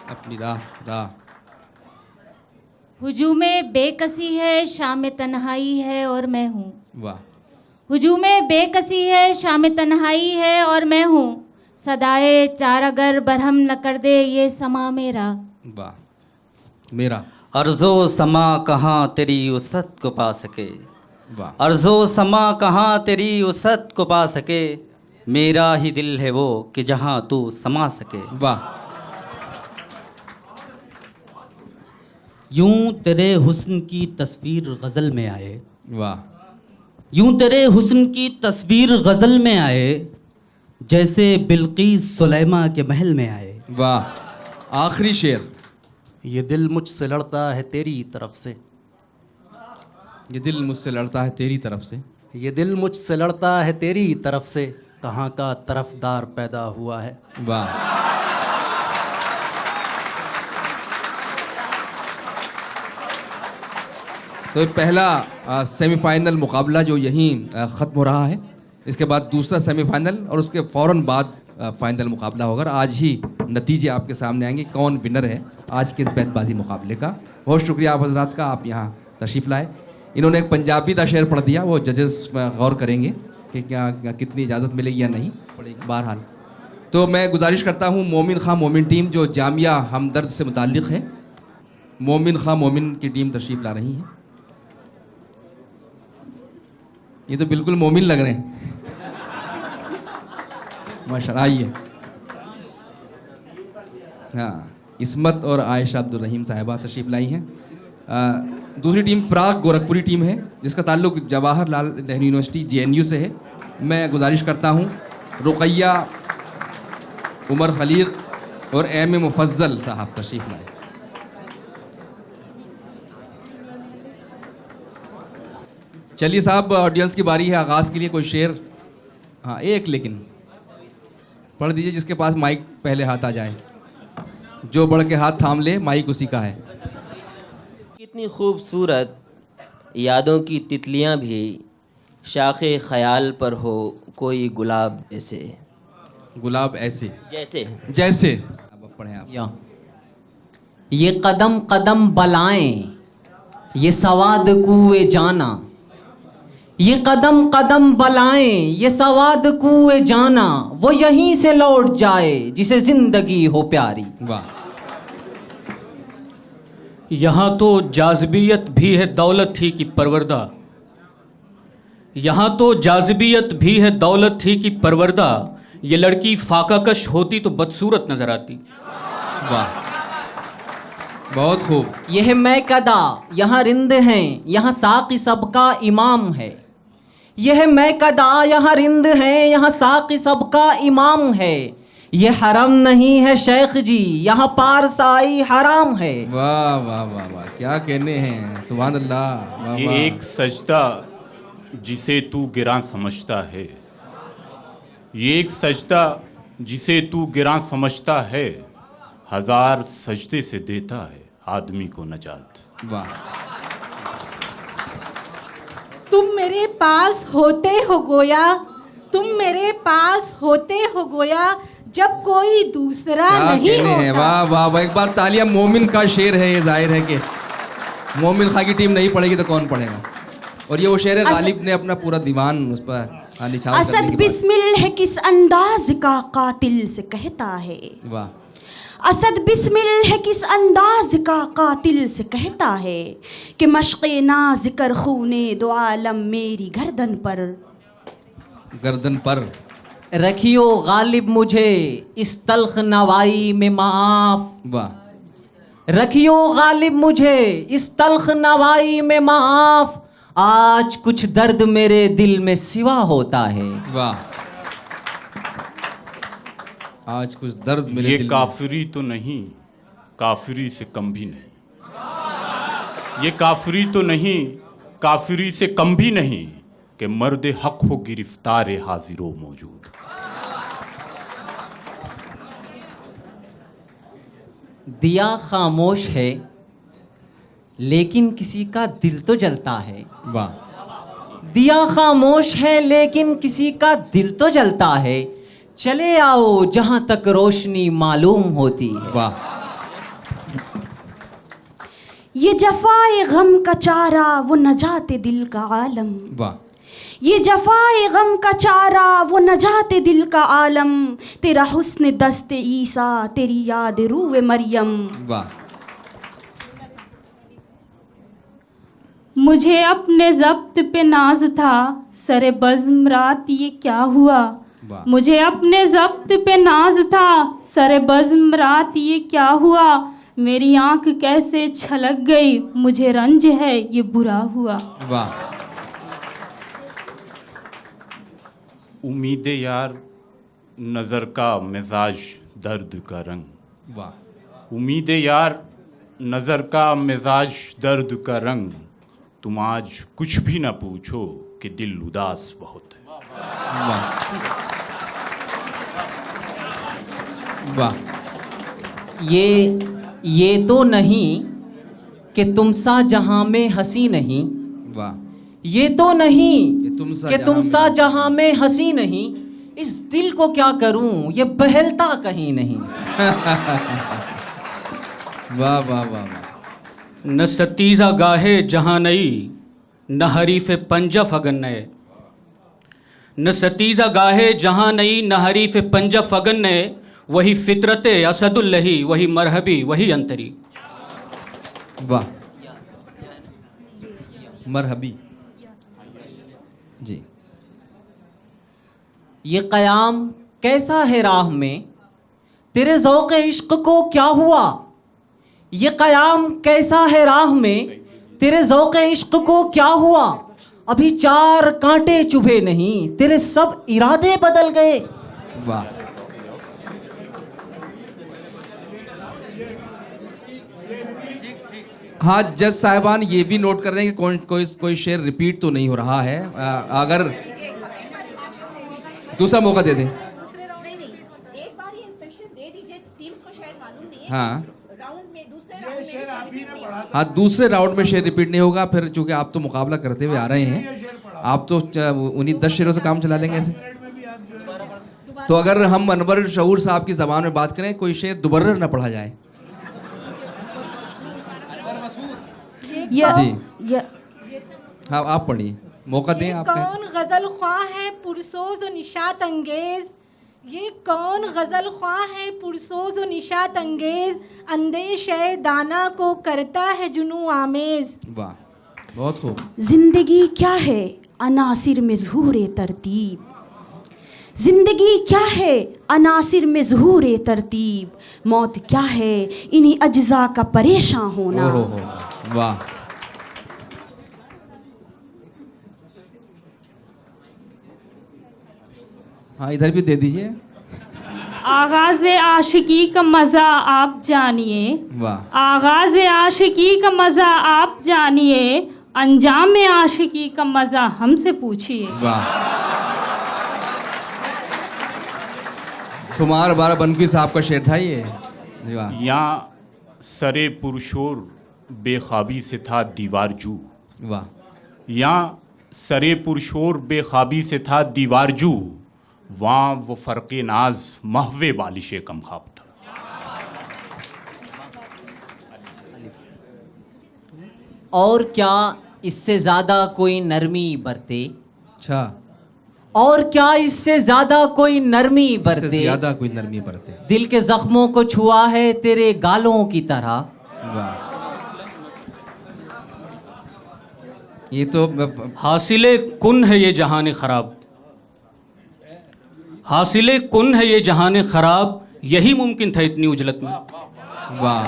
अपनी राह राह। हुजूमे बेकसी है शाम तन्हाई है और मैं हूँ। वाह। हुजूमे बेकसी है शाम तन्हाई है और मैं हूँ, सदाए चार अगर बरहम न कर दे ये समा मेरा। वाह। मेरा। अर्ज़ो समा कहाँ तेरी उसत को पा सके, वाह। अर्ज़ो समा कहाँ तेरी उसत को पा सके, मेरा ही दिल है वो कि जहाँ तू समा सके। वाह। यूं तेरे हुस्न की तस्वीर गज़ल में आए। वाह। यूं तेरे हुस्न की तस्वीर गज़ल में आए, जैसे बिल्कीस सुलेमा के महल में आए। वाह। आखिरी शेर। ये दिल मुझसे लड़ता है तेरी तरफ से, ये दिल मुझसे लड़ता है तेरी तरफ से, ये दिल मुझसे लड़ता है तेरी तरफ से, कहाँ का तरफदार पैदा हुआ है। वाह। तो ये पहला सेमीफाइनल मुकाबला जो यहीं ख़त्म हो रहा है, इसके बाद दूसरा सेमीफाइनल और उसके फ़ौरन बाद फाइनल मुकाबला होगा। आज ही नतीजे आपके सामने आएंगे, कौन विनर है आज के इस बैतबाजी मुकाबले का। बहुत शुक्रिया आप हजरात का, आप यहाँ तशरीफ़ लाए। इन्होंने एक पंजाबी का शेर पढ़ दिया, वो जजेस गौर करेंगे कि क्या कितनी इजाज़त मिलेगी या नहीं। बहरहाल तो मैं गुजारिश करता हूँ मोमिन खां मोमिन टीम जो जामिया हमदर्द से मुताल्लिक़ है, मोमिन खां मोमिन की टीम तशरीफ़ ला रही है। ये तो बिल्कुल मोमिन लग रहे हैं माशाल्लाह। आइए। हाँ, इस्मत और आयशा अब्दुल रहीम साहिबा तशरीफ़ लाई हैं। दूसरी टीम फ़राक गोरखपुरी टीम है जिसका ताल्लुक़ जवाहरलाल नेहरू यूनिवर्सिटी JNU से है। मैं गुजारिश करता हूँ रुक़ैया, उमर खलीक़ और M मुफज़्ज़ल साहब तशरीफ़ लाए। चलिए साहब, ऑडियंस की बारी है। आगाज़ के लिए कोई शेर, हाँ एक लेकिन पढ़ दीजिए जिसके पास माइक पहले हाथ आ जाए। जो बढ़ के हाथ थाम ले माइक उसी का है। कितनी खूबसूरत यादों की तितलियां भी शाखे ख्याल पर हो कोई गुलाब ऐसे। गुलाब ऐसे जैसे जैसे अब पढ़ें आप। ये कदम कदम बलाएं, ये सवाद कुए जाना, ये कदम कदम बलाएं, ये सवाद कुए जाना, वो यहीं से लौट जाए जिसे जिंदगी हो प्यारी। वाह। यहाँ तो जाज़बियत भी है दौलत ही की परवरदा, यहाँ तो जाज़बियत भी है दौलत ही की परवरदा, ये लड़की फाकाकश होती तो बदसूरत नजर आती। वाह, बहुत खूब। यह मैं कदा, यहाँ रिंद हैं, यहाँ साक़ी सबका इमाम है। यह मैं कदा, यहाँ रिंद हैं, यहाँ साक़ी सबका इमाम है। ये हरम नहीं है शेख जी, यहाँ पारसाई हराम है। वाह वाह वाह वाह, क्या कहने हैं, सुभान अल्लाह। वाह ये वाह। एक सजदा जिसे तू गिरां समझता है, ये एक सजदा जिसे तू गिरां समझता है, हजार सजदे से देता है आदमी को नजात। वाह। तुम मेरे पास होते हो गोया, तुम मेरे पास होते हो गोया, जब कोई दूसरा क्या नहीं कहने हैं। होता। वाह वाह वाह, एक बार तालियां। मोमिन का शेर है ये, जाहिर है कि मोमिन खां की टीम नहीं पढ़ेगी तो कौन पढ़ेगा। और ये वो शेर है गालिब ने अपना पूरा दीवान उस पर निशान करने असद के बाद। बिस्मिल है किस अंदाज का कातिल से कहता है। वाह। असद बिस्मिल है किस अंदाज का कातिल से कहता है कि मश्क़े ना ज़िक्र खूने दो आलम मेरी गर्दन पर। गर्दन पर रखियो गालिब मुझे इस तल्ख नवाई में माफ। वाह। रखियो गालिब मुझे इस तल्ख नवाई में माफ, आज कुछ दर्द मेरे दिल में सिवा होता है। वाह। आज कुछ दर्द मेरे ये दिल में। काफिरी तो नहीं, काफिरी से कम भी नहीं। ये काफिरी तो नहीं, काफिरी से कम भी नहीं कि मर्द हक हो गिरफ्तार हाजिरो मौजूद। दिया खामोश है लेकिन किसी का दिल तो जलता है। वाह। दिया खामोश है लेकिन किसी का दिल तो जलता है, चले आओ जहां तक रोशनी मालूम होती है। वाह। ये जफ़ाए गम का चारा वो नजाते दिल का आलम। वाह। ये जफ़ाए गम का चारा वो नजाते दिल का आलम, तेरा हुस्न दस्ते ईसा तेरी याद रूए मरियम। वाह। मुझे अपने ज़ब्त पे नाज था, सरे बज़्म रात ये क्या हुआ। मुझे अपने ज़ब्त पे नाज था, सरे बज़्म रात ये क्या हुआ, मेरी आंख कैसे छलक गई, मुझे रंज है ये बुरा हुआ। वाह। उम्मीद यार नज़र का मिजाज दर्द का रंग। वाह। उम्मीद यार नज़र का मिजाज दर्द का रंग, तुम आज कुछ भी ना पूछो कि दिल उदास बहुत है। वाह। वाह। ये तो नहीं कि तुम सा जहां में हंसी नहीं। वाह। ये तो नहीं कि तुम सा जहां में हंसी नहीं, इस दिल को क्या करूं ये बहलता कहीं नहीं। वाह वाह वाह वाह। न सतीजा गाहे जहां नई, न हरीफ पंजफ अगन नए, न सतीजा गाहे जहाँ नई न हरीफ पंजा फगन ने, वही फितरत असदुल्लही, वही मरहबी, वही अंतरी। वाह, मरहबी जी। ये क़याम कैसा है राह में, तेरे ज़ौक़ इश्क़ को क्या हुआ। ये क़याम कैसा है राह में, तेरे ज़ौक़ इश्क़ को क्या हुआ। अभी 4 कांटे चुभे नहीं, तेरे सब इरादे बदल गए। वाह, हाँ जज साहिबान ये भी नोट कर रहे हैं कि कोई शेर रिपीट तो नहीं हो रहा है। अगर दूसरा मौका दे दें। हाँ हाँ, दूसरे राउंड में शेर रिपीट नहीं होगा फिर, चूंकि आप तो मुकाबला करते हुए आ रहे हैं, आप तो उन्हीं 10 शेरों से काम चला लेंगे ऐसे। तो अगर हम अनवर शऊर साहब की ज़बान में बात करें, कोई शेर दुबर्रर न पढ़ा जाए। जी हाँ, आप पढ़िए, मौका दें आप। कौन गज़ल ख्वाह है पुरसोज व निशात अंगेज, ये कौन गज़ल ख्वाह है पुरसोज व निशात अंगेज, अंदेशे दाना को करता है जुनू आमेज। वाह, बहुत खूब। जिंदगी क्या है अनासिर में ज़हूर तरतीब, जिंदगी क्या है अनासिर में ज़हूर तरतीब, मौत क्या है इन्हीं अज्जा का परेशान होना। वाह, हाँ इधर भी दे दीजिए। आगाज़ आशिकी का मज़ा आप जानिए, वाह, आगाज़ आशिकी का मज़ा आप जानिए, अंजाम आशिकी का मज़ा हमसे पूछिए। वाह, खुमार बाराबंकी साहब का शेर था ये। वाह, यहाँ सरे पुरशोर बेख्वाबी से था दीवार जू। वाह, यहाँ सरे पुरशोर बेख्वाबी से था दीवार जू, वहाँ वो फ़र्क़े नाज महवे बालिशे कम ख्वाब था। और क्या इससे ज़्यादा कोई नरमी बरते। अच्छा, और क्या इससे ज़्यादा कोई नरमी बरते, इससे ज़्यादा कोई नरमी बरते। दिल के ज़ख्मों को छुआ है तेरे गालों की तरह। वाह, ये तो हासिले कुन है ये जहान ख़राब, हासिले कुन है ये जहान ख़राब, यही मुमकिन था इतनी उजलत में। वाह,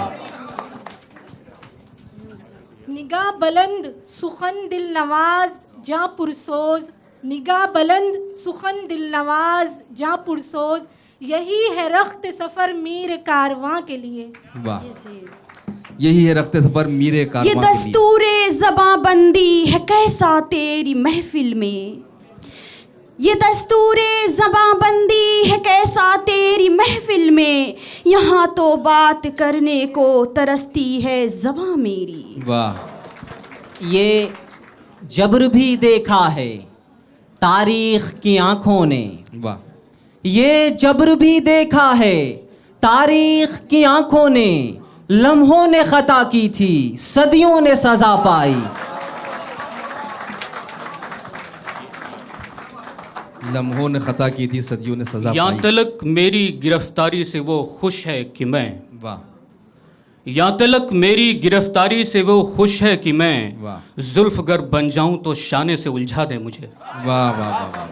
निगाह बुलंद सुखन दिल नवाज जा पुरसोज, निगाह बुलंद सुखन दिल नवाज जा पुरसोज, यही है रख्त सफ़र मीर कारवां के लिए। वाह, यही है रख्ते सफ़र मीरे कारवां के लिए। ये दस्तूरे ज़बां बंदी है कैसा तेरी महफिल में, ये दस्तूरे ज़बां बंदी है कैसा तेरी महफिल में, यहाँ तो बात करने को तरसती है ज़बां मेरी। वाह, ये जबर भी देखा है तारीख़ की आँखों ने। वाह, ये जबर भी देखा है तारीख़ की आँखों ने, लम्हों ने ख़ता की थी सदियों ने सज़ा पाई। लम्हों ने खता की थी सदियों ने सजा यहाँ पाई। तलक मेरी गिरफ्तारी से वो खुश है कि मैं। वाह, यहाँ तलक मेरी गिरफ्तारी से वो खुश है कि मैं, वाह, जुल्फ गर बन जाऊं तो शाने से उलझा दे मुझे। वाह वाह वाह वाह।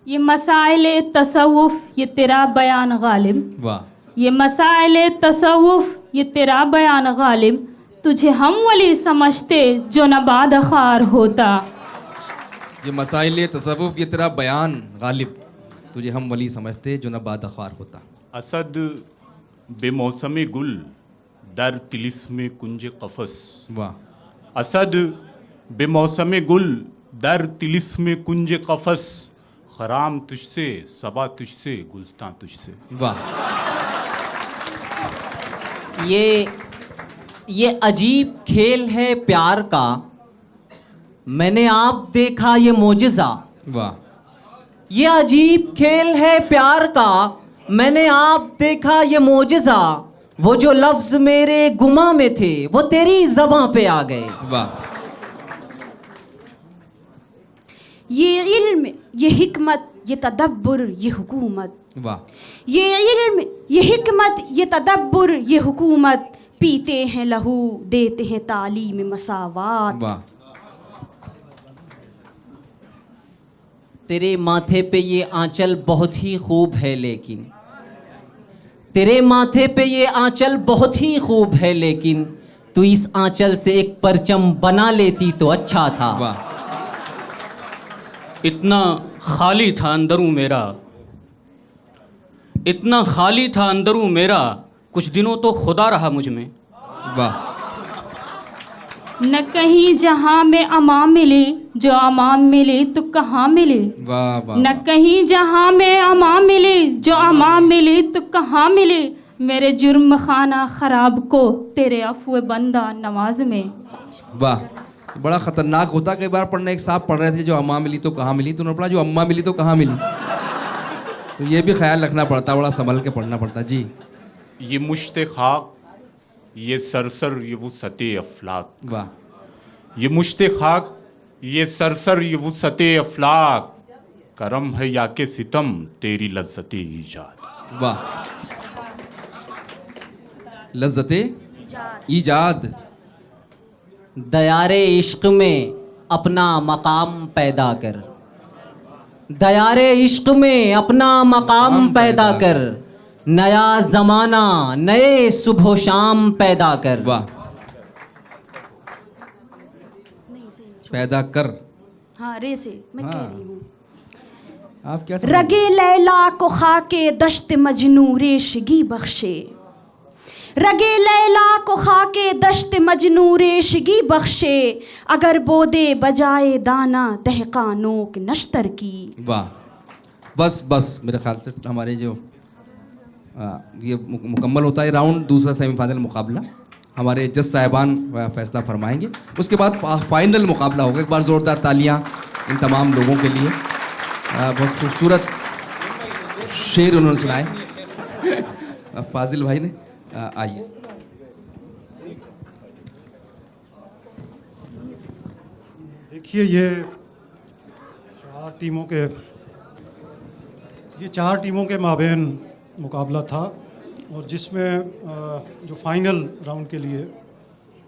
ये मसाइल तसव्वुफ़ ये तेरा बयान गालिब, वाह, ये मसाइल तसव्वुफ़ ये तेरा बयान गालिब, तुझे हम वली समझते जो नबाद खार होता। ये मसाइल तसव्वुफ़ ये तेरा बयान गालिब, तुझे हम वली समझते जो नबाद ख़ार होता। असद बेमौसम गुल दर तिलिस्म कुंज कफस। वाह, असद बेमौसम गुल दर तिलिस्म कुंज कफस, खराम तुझसे सबा तुझसे गुलस्तां तुझसे। वाह, ये अजीब खेल है प्यार का, मैंने आप देखा ये मोजिज़ा। वाह, ये अजीब खेल है प्यार का, मैंने आप देखा ये मोजिज़ा, वो जो लफ्ज़ मेरे गुमा में थे वो तेरी ज़बां पे आ गए। वाह, ये इल्म, ये हिकमत, ये तदब्बुर, ये हुकूमत। वाह। ये इल्म, ये हिकमत, ये तदब्बुर, ये हुकूमत, पीते हैं लहू, देते हैं तालीम मसावात। वाह। तेरे माथे पे ये आंचल बहुत ही खूब है लेकिन, तेरे माथे पे ये आंचल बहुत ही खूब है लेकिन, तू इस आंचल से एक परचम बना लेती तो अच्छा था। वाह। इतना खाली था अंदरूं मेरा, इतना खाली था अंदरूं मेरा, कुछ दिनों तो खुदा रहा मुझ में। वाह। न कहीं जहाँ में अमा मिले, जो अमा मिले तो कहाँ मिले। वाह वाह। न कहीं जहाँ में अमा मिले, जो अमा मिले तो कहाँ मिले, मेरे जुर्म खाना ख़राब को तेरे अफ़्व बंदा नवाज में। वाह। बड़ा ख़तरनाक होता। कई बार पढ़ने एक साहब पढ़ रहे थे जो अम्मा मिली तो कहाँ मिली, तो उन्होंने पढ़ा जो अम्मा मिली तो कहाँ मिली। तो ये भी ख्याल रखना पड़ता, बड़ा संभल के पढ़ना पड़ता। जी। ये मुश्ते खाक, ये सरसर, ये वुसअते अफलाक। वाह। ये मुश्ते खाक, ये सरसर, ये वुसअते अफलाक, करम है या के सितम तेरी लज्जते ईजाद। वाह। लज्जते ईजाद। दयारे इश्क में अपना मकाम पैदा कर, दयारे इश्क में अपना मकाम पैदा कर, नया ज़माना नए सुबह शाम पैदा कर। वाह। पैदा कर। हाँ, रे से मैं कह रही हूँ। आप क्या रगे लैला को खाके दश्त मजनू रेशगी बख्शे, रगे लैला को खाके दश्त मजनू रेशगी बख्शे, अगर बोदे बजाए दाना दहकानों के नश्तर की। वाह। बस बस मेरे ख्याल से हमारे जो ये मुकम्मल होता है राउंड, दूसरा सेमीफाइनल मुकाबला। हमारे जज साहिबान फैसला फरमाएंगे, उसके बाद फाइनल मुकाबला होगा। एक बार ज़ोरदार तालियां इन तमाम लोगों के लिए। बहुत खूबसूरत शेर उन्होंने सुनाए फाजिल भाई ने। आइए। देखिए ये चार टीमों के माबेन मुकाबला था, और जिसमें जो फाइनल राउंड के लिए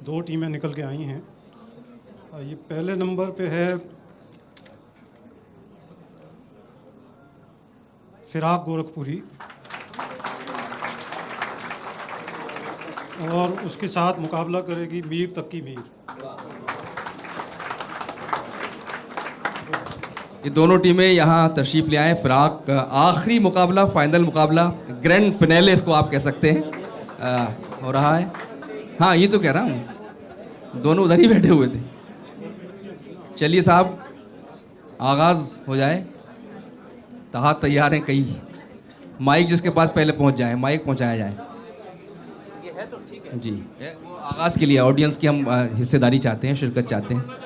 दो टीमें निकल के आई हैं। ये पहले नंबर पे है फिराक गोरखपुरी, और उसके साथ मुकाबला करेगी मीर तक्की मीर। ये दोनों टीमें यहाँ तशरीफ़ ले आए। फिराक आखिरी मुकाबला, फाइनल मुकाबला, ग्रैंड फिनाले इसको आप कह सकते हैं हो रहा है। हाँ, ये तो कह रहा हूँ, दोनों उधर ही बैठे हुए थे। चलिए साहब, आगाज़ हो जाए। तहात तैयार हैं कई। माइक जिसके पास पहले पहुँच जाए, माइक पहुँचाया जाए। जी, वो आगाज़ के लिए ऑडियंस की हम हिस्सेदारी चाहते हैं, शिरकत चाहते हैं।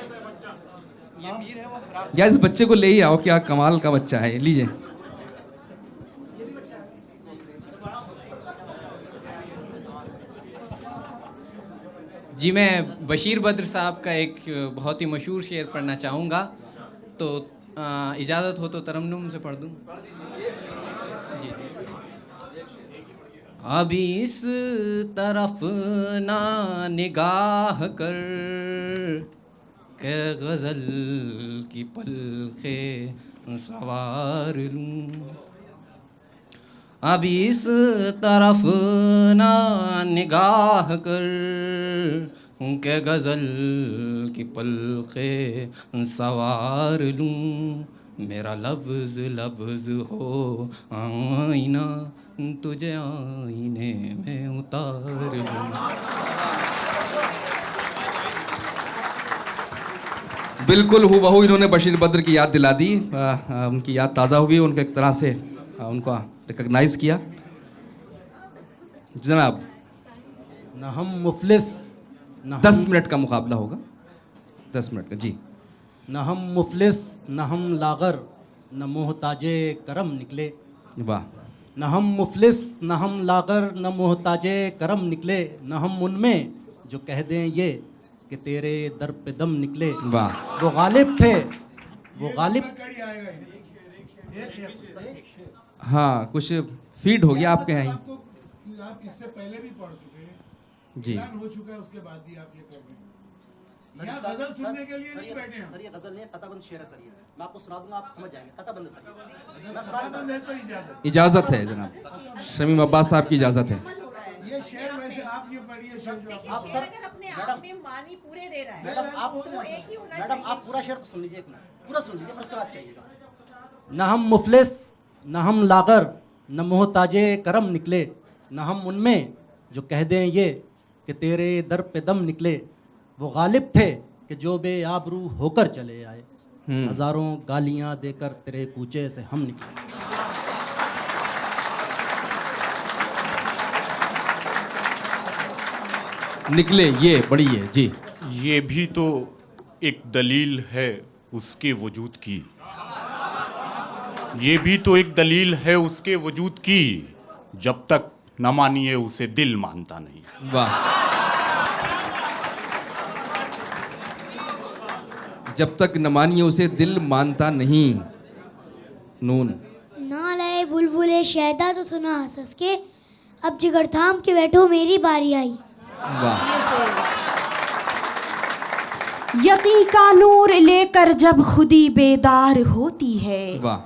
यार इस बच्चे को ले ही आओ, क्या कमाल का बच्चा है। लीजिए। जी, मैं बशीर बद्र साहब का एक बहुत ही मशहूर शेर पढ़ना चाहूँगा, तो इजाज़त हो तो तरन्नुम से पढ़ दूँ। जी। अभी इस तरफ ना निगाह कर के गज़ल की पलखे सवार लूँ, अभी इस तरफ ना निगाह कर के गज़ल की पलखे सवार लूँ, मेरा लफ्ज़ लफ्ज़ हो आईना, तुझे आईने में उतार लूँ। बिल्कुल हूबहू इन्होंने बशीर बद्र की याद दिला दी। उनकी याद ताज़ा हुई, उनके एक तरह से उनको रिकग्नाइज किया। जनाब, न हम मुफलिस, 10 मिनट का मुकाबला होगा। 10 मिनट का। जी। न हम मुफलिस, न हम लागर, न मोहताजे करम निकले। वाह। न हम मुफलिस, न हम लागर, न मोहताजे करम निकले, न हम उनमें जो कह दें ये कि तेरे दर पे दम निकले। वाह। वो गालिब थे वो गालिब। हाँ, कुछ फीड हो गया आपके यहाँ ही। आप इससे पहले भी पढ़ चुके हैं जी। ऐलान हो चुका है, उसके बाद भी आप ये कर रहे हैं। यहाँ गजल सुनने के लिए नहीं बैठे हैं। सर ये गजल नहीं है, खताबंद शेर है सर। ये मैं आपको सुना दूंगा, आप समझ जाएंगे। खताबंद है सर। खताबंद है तो इजाजत। इजाज़त है जनाब, शमीम अब्बास साहब की इजाज़त है। ये शेर वैसे आप ये पढ़िए शेर जो आप सर मैडम पूरे दे रहा है। मैडम आप पूरा शेर तो सुन लीजिए, एक मिनट पूरा सुन लीजिए, फिर उसके बाद कहिएगा। न हम मुफलिस न हम लागर न मोहताजे करम निकले, न हम उनमें जो कह दें ये कि तेरे दर पे दम निकले। वो गालिब थे कि जो बेआबरू होकर चले आए, हजारों गालियां देकर तेरे कूचे से हम निकले। निकले, ये बड़ी है जी। ये भी तो एक दलील है उसके वजूद की, ये भी तो एक दलील है उसके वजूद की, जब तक न मानिए उसे दिल मानता नहीं। वाह, जब तक न मानिए उसे दिल मानता नहीं। नून। ना लाए बुलबुले शहदा तो सुना हंस हंस के, अब जिगर थाम के बैठो मेरी बारी आई। वाह। यकीन का नूर लेकर जब खुदी बेदार होती है, वाह।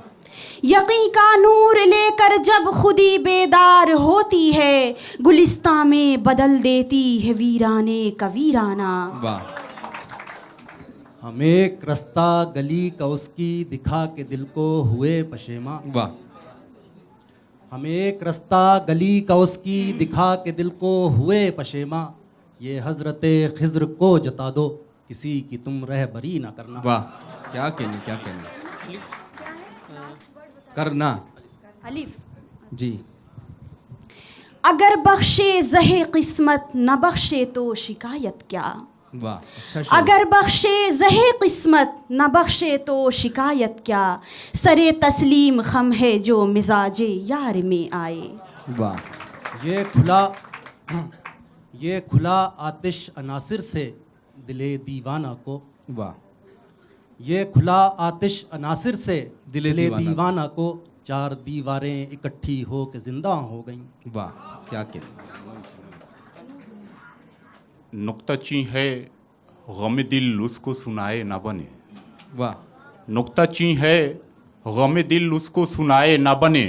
यकीन का नूर लेकर जब खुदी बेदार होती है, गुलिस्तां में बदल देती है वीराने का वीराना। वाह। हम एक रास्ता गली का उसकी दिखा के दिल को हुए पशेमा। वाह। हम एक रास्ता गली का उसकी दिखा के दिल को हुए पशेमा, ये हजरते खिज्र को जता दो किसी की तुम रहबरी ना करना। वाह, क्या कहने, क्या कहने। करना अलिफ जी। अगर बख्शे जहे किस्मत न बख्शे तो शिकायत क्या। वाह, अच्छा। अगर बख्शे जहे किस्मत न बख्शे तो शिकायत क्या, सरे तस्लीम खम है जो मिजाजे यार में आए। वाह। ये खुला आतिश अनासिर से दिले दीवाना को। वाह। ये खुला आतिश अनासिर से दिले दीवाना को, चार दीवारें इकट्ठी हो के जिंदा हो गईं। वाह, क्या कहने। नुक्ताची है गम दिल उसको सुनाए ना बने। वाह। नुक्ताची है गम दिल उसको सुनाए ना बने,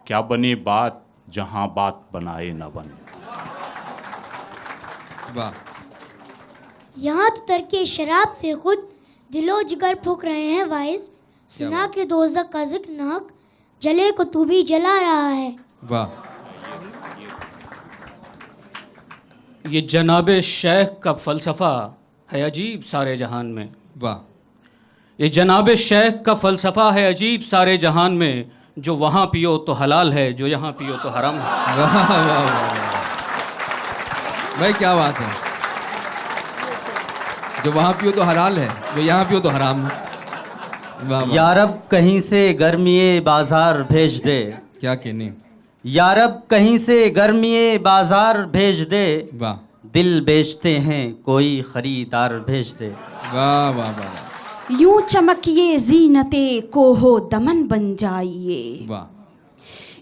क्या बने बात जहां बात बनाए ना बने। वाह। यहाँ तो तरके शराब से खुद दिलो जिगर फूक रहे हैं वाइस, सुना के दोज़ख का जिक्र नाक, जले को तू भी जला रहा है। वाह। ये जनाब शेख का फ़लसफ़ा है अजीब सारे जहान में। वाह। ये जनाब शेख का फ़लसफ़ा है अजीब सारे जहान में, जो वहाँ पियो तो हलाल है, जो यहाँ पियो तो हराम है। वाह वाह वाह भाई, क्या बात है। जो वहाँ पियो तो हलाल है, जो यहाँ पियो तो हराम है। वाह। यारब कहीं से गर्मिये बाजार भेज दे। क्या कहने। यारब कहीं से गर्मिये बाजार भेज दे, वाह। दिल बेचते हैं कोई खरीदार भेज दे। वाह वाह वाह। यूं चमकिए जीनते को हो दमन बन जाइए। वाह।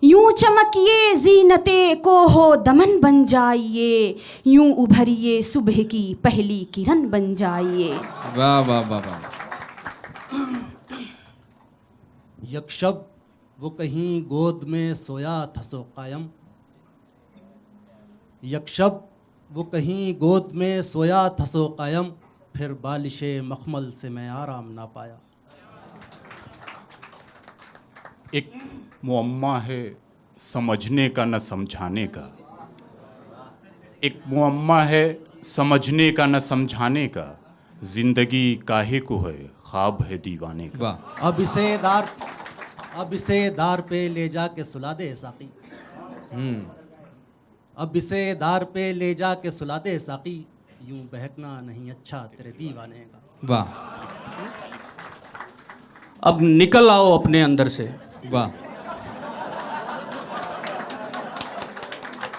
यूं चमकिए जीनते को हो दमन बन जाइए, यूं उभरिए सुबह की पहली किरण बन जाइए। वाह वाह वाह वाह। यकशब वो कहीं गोद में सोया था सो कायम, यकशब वो कहीं गोद में सोया था सो कायम, फिर बालिशे मखमल से मैं आराम ना पाया। एक मुअम्मा है समझने का न समझाने का, एक मुअम्मा है समझने का न समझाने का, जिंदगी काहे को है ख्वाब है दीवाने का। वाह। अब इसे दार पे ले जाके सुला दे साकी। अब इसे दार पे ले जाके सुला दे साकी, यूं बहकना नहीं अच्छा तेरे दीवाने का। वाह। अब निकल आओ अपने अंदर से। वाह।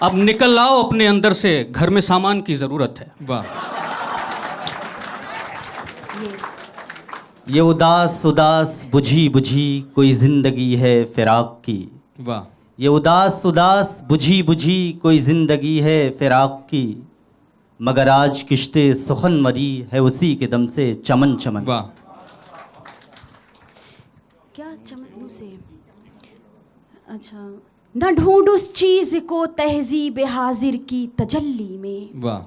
अब निकल आओ अपने अंदर से, घर में सामान की ज़रूरत है। वाह। ये उदास उदास बुझी बुझी कोई जिंदगी है फिराक की। वाह। ये उदास उदास बुझी बुझी कोई जिंदगी है फिराक की, मगर आज किश्ते सुखन मरी है उसी के दम से चमन चमन। वाह। क्या चमन से? अच्छा। न ढूंढ उस चीज को तहजीब हाजिर की तजल्ली में। वाह।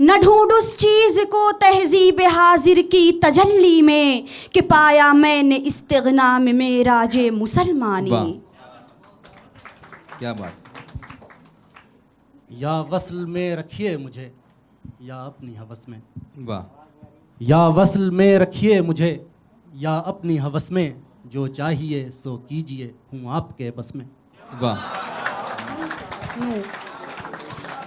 न ढूंढ उस चीज को तहजीब हाजिर की तजल्ली में कि पाया मैंने इस्तिग़ना में मेराजे मुसलमानी। वाह। क्या बात। या वस्ल में रखिए मुझे या अपनी हवस में। वाह। या वस्ल में रखिए मुझे या अपनी हवस में, जो चाहिए सो कीजिए हूँ आपके बस में। वाह।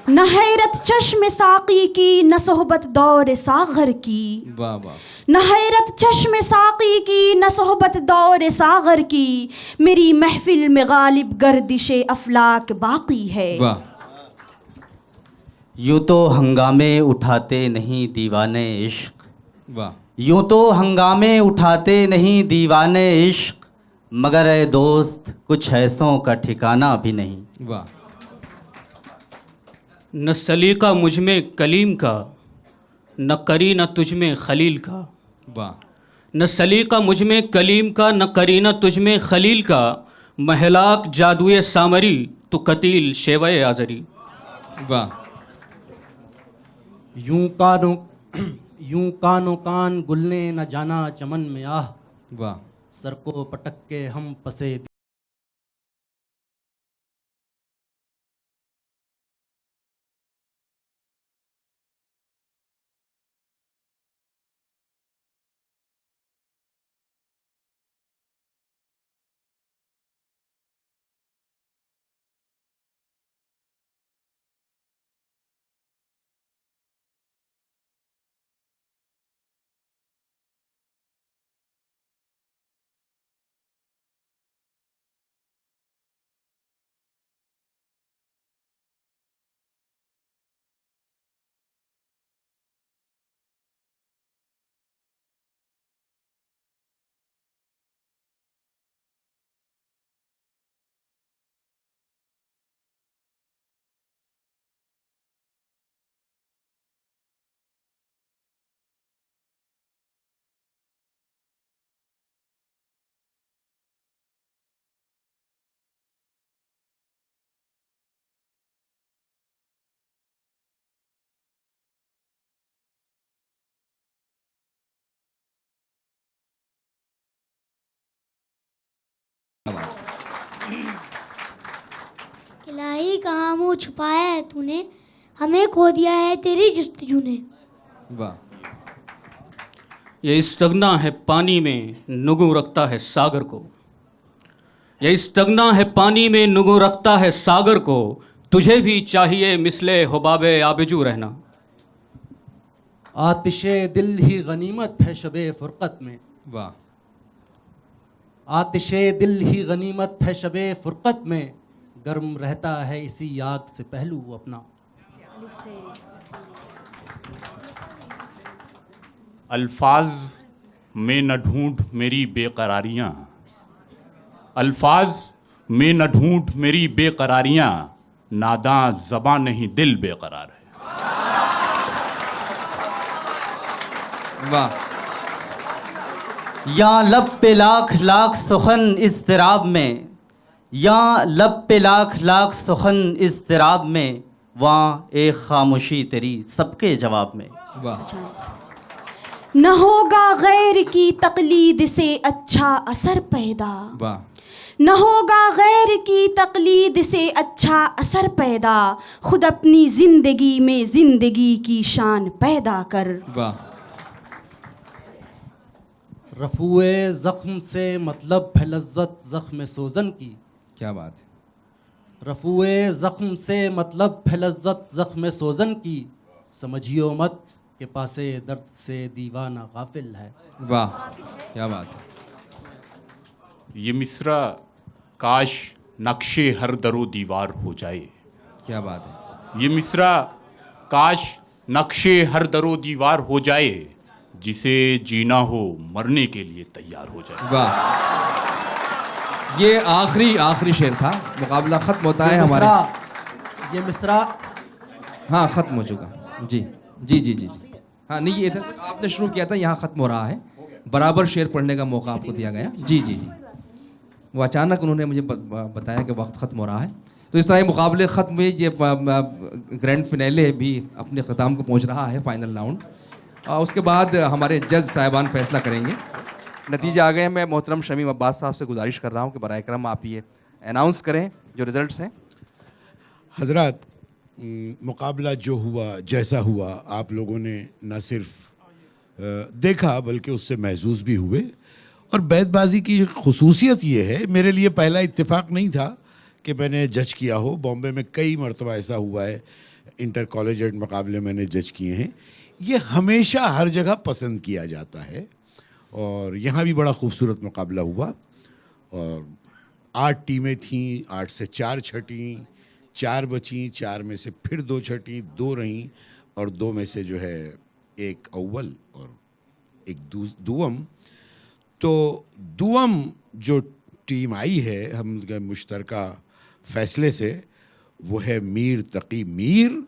न हैरत चश्म साकी की न सोहबत दौर सागर की। वाह वाह। न हैरत चश्म साकी की न सोहबत दौर सागर की, मेरी महफिल में गालिब गर्दिशे अफलाक बाकी है। वाह। यूँ तो हंगामे उठाते नहीं दीवाने इश्क। वाह। यूँ तो हंगामे उठाते नहीं दीवाने इश्क, मगर ए दोस्त कुछ ऐसों का ठिकाना भी नहीं। वाह। न सलीका मुझ में कलीम का, न करीना तुझ में खलील का। वाह। न सलीका मुझ में कलीम का, न करीना तुझ में खलील का, महलाक जादुए सामरी तू कतील शेवए आजरी। वाह। यूं कानो कान गुलने न जाना चमन में आह। वाह। सर को पटक के हम पसे इलाही कहाँ मुँह छुपाया है तूने, हमें खो दिया है तेरी जुस्तजू ने। वाह। ये इस्तगना है पानी में नुगू रखता है सागर को। ये इस्तगना है पानी में नुगू रखता है सागर को, तुझे भी चाहिए मिसले हुबाबे आबिजू रहना। आतिशे दिल ही गनीमत है शबे फुरकत में। वाह। आतिशे दिल ही गनीमत है शबे फुरकत में, गर्म रहता है इसी आग से पहलू अपना। अल्फाज में न ढूंढ मेरी बेकरारियाँ, अल्फाज में न ढूंढ मेरी बेकरारियाँ, नादां ज़बां नहीं दिल बेकरार है। वाह। या लब पे लाख लाख सुखन इज़्तिराब में, या लब पे लाख लाख सुखन इज़्तिराब में, वहाँ एक खामोशी तेरी सबके जवाब में। वाह। न होगा गैर की तकलीद से अच्छा असर पैदा। वाह। न होगा गैर की तकलीद से अच्छा असर पैदा, खुद अपनी जिंदगी में जिंदगी की शान पैदा कर। वाह। रफुए ज़ख्म से मतलब है लज्जत ज़ख्म सोजन की। क्या बात है। रफुए ज़ख्म से मतलब है लज्जत ज़ख्म सोजन की, समझियो मत के पासे दर्द से दीवाना गाफिल है। वाह। क्या बात है। ये मिसरा काश नक्शे हर दरो दीवार हो जाए। क्या बात है। ये मिसरा काश नक्शे हर दरो दीवार हो जाए, जिसे जीना हो मरने के लिए तैयार हो जाए। वाह, ये आखिरी शेर था। मुकाबला ख़त्म होता है हमारे। ये मिसरा हाँ, ख़त्म हो चुका। जी जी जी जी जी हाँ, नहीं, ये इधर से आपने शुरू किया था, यहाँ ख़त्म हो रहा है। बराबर शेर पढ़ने का मौका आपको दिया गया। जी जी जी, वो अचानक उन्होंने मुझे बताया कि वक्त ख़त्म हो रहा है। तो इस तरह मुकाबले ख़त्म हुए। ये ग्रैंड फिनाले भी अपने ख़त्म को पहुँच रहा है, फाइनल राउंड। उसके बाद हमारे जज साहिबान फैसला करेंगे। नतीजा आ गए। मैं मोहतरम शमीम अब्बास साहब से गुजारिश कर रहा हूँ कि बराए करम आप ये अनाउंस करें जो रिज़ल्ट्स हैं। हजरत, मुकाबला जो हुआ, जैसा हुआ, आप लोगों ने न सिर्फ देखा बल्कि उससे महसूस भी हुए। और बैतबाजी की खुसूसियत ये है, मेरे लिए पहला इत्तेफाक नहीं था कि मैंने जज किया हो। बॉम्बे में कई मरतबा ऐसा हुआ है, इंटर कॉलेजिएट मुकाबले मैंने जज किए हैं। ये हमेशा हर जगह पसंद किया जाता है और यहाँ भी बड़ा खूबसूरत मुकाबला हुआ। और 8 टीमें थीं, 8 से 4 छटीं, 4 बचीं, 4 में से फिर 2 छटीं, 2 रहीं और 2 में से जो है एक अव्वल और एक दुअम। तो दुअम जो टीम आई है हम मुश्तरका फैसले से, वो है मीर तकी मीर।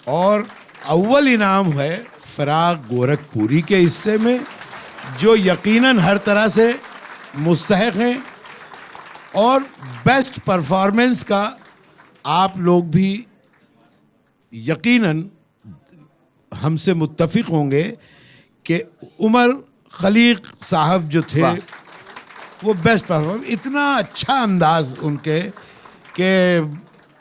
और अव्वल इनाम है फराग गोरखपुरी के हिस्से में, जो यकीनन हर तरह से मुस्तहक हैं। और बेस्ट परफॉर्मेंस का आप लोग भी यकीनन हमसे मुत्तफिक होंगे कि उमर खलीक साहब जो थे वो बेस्ट परफॉर्मेंस। इतना अच्छा अंदाज उनके कि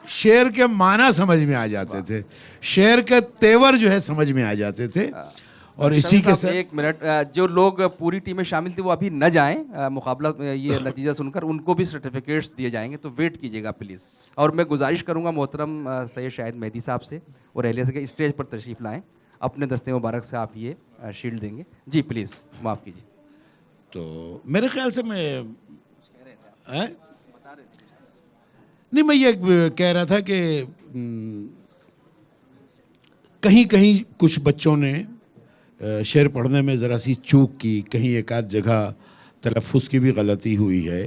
शेर के माना समझ में आ जाते थे, शेर के तेवर जो है समझ में आ जाते थे। और इसी के साथ 1 मिनट, जो लोग पूरी टीम में शामिल थे वो अभी न जाएं। मुकाबला ये नतीजा सुनकर उनको भी सर्टिफिकेट्स दिए जाएंगे, तो वेट कीजिएगा प्लीज़। और मैं गुजारिश करूंगा मोहतरम सैयद शाहिद मेहदी साहब से और अहलिया से कि स्टेज पर तशरीफ़ लाएं। अपने दस्ते मुबारक से आप ये शील्ड देंगे। जी प्लीज़ माफ़ कीजिए। तो मेरे ख्याल से मैं ये कह रहा था कि कहीं कहीं कुछ बच्चों ने शेर पढ़ने में ज़रा सी चूक की, कहीं एक आध जगह तलफ़्फ़ुज़ की भी गलती हुई है।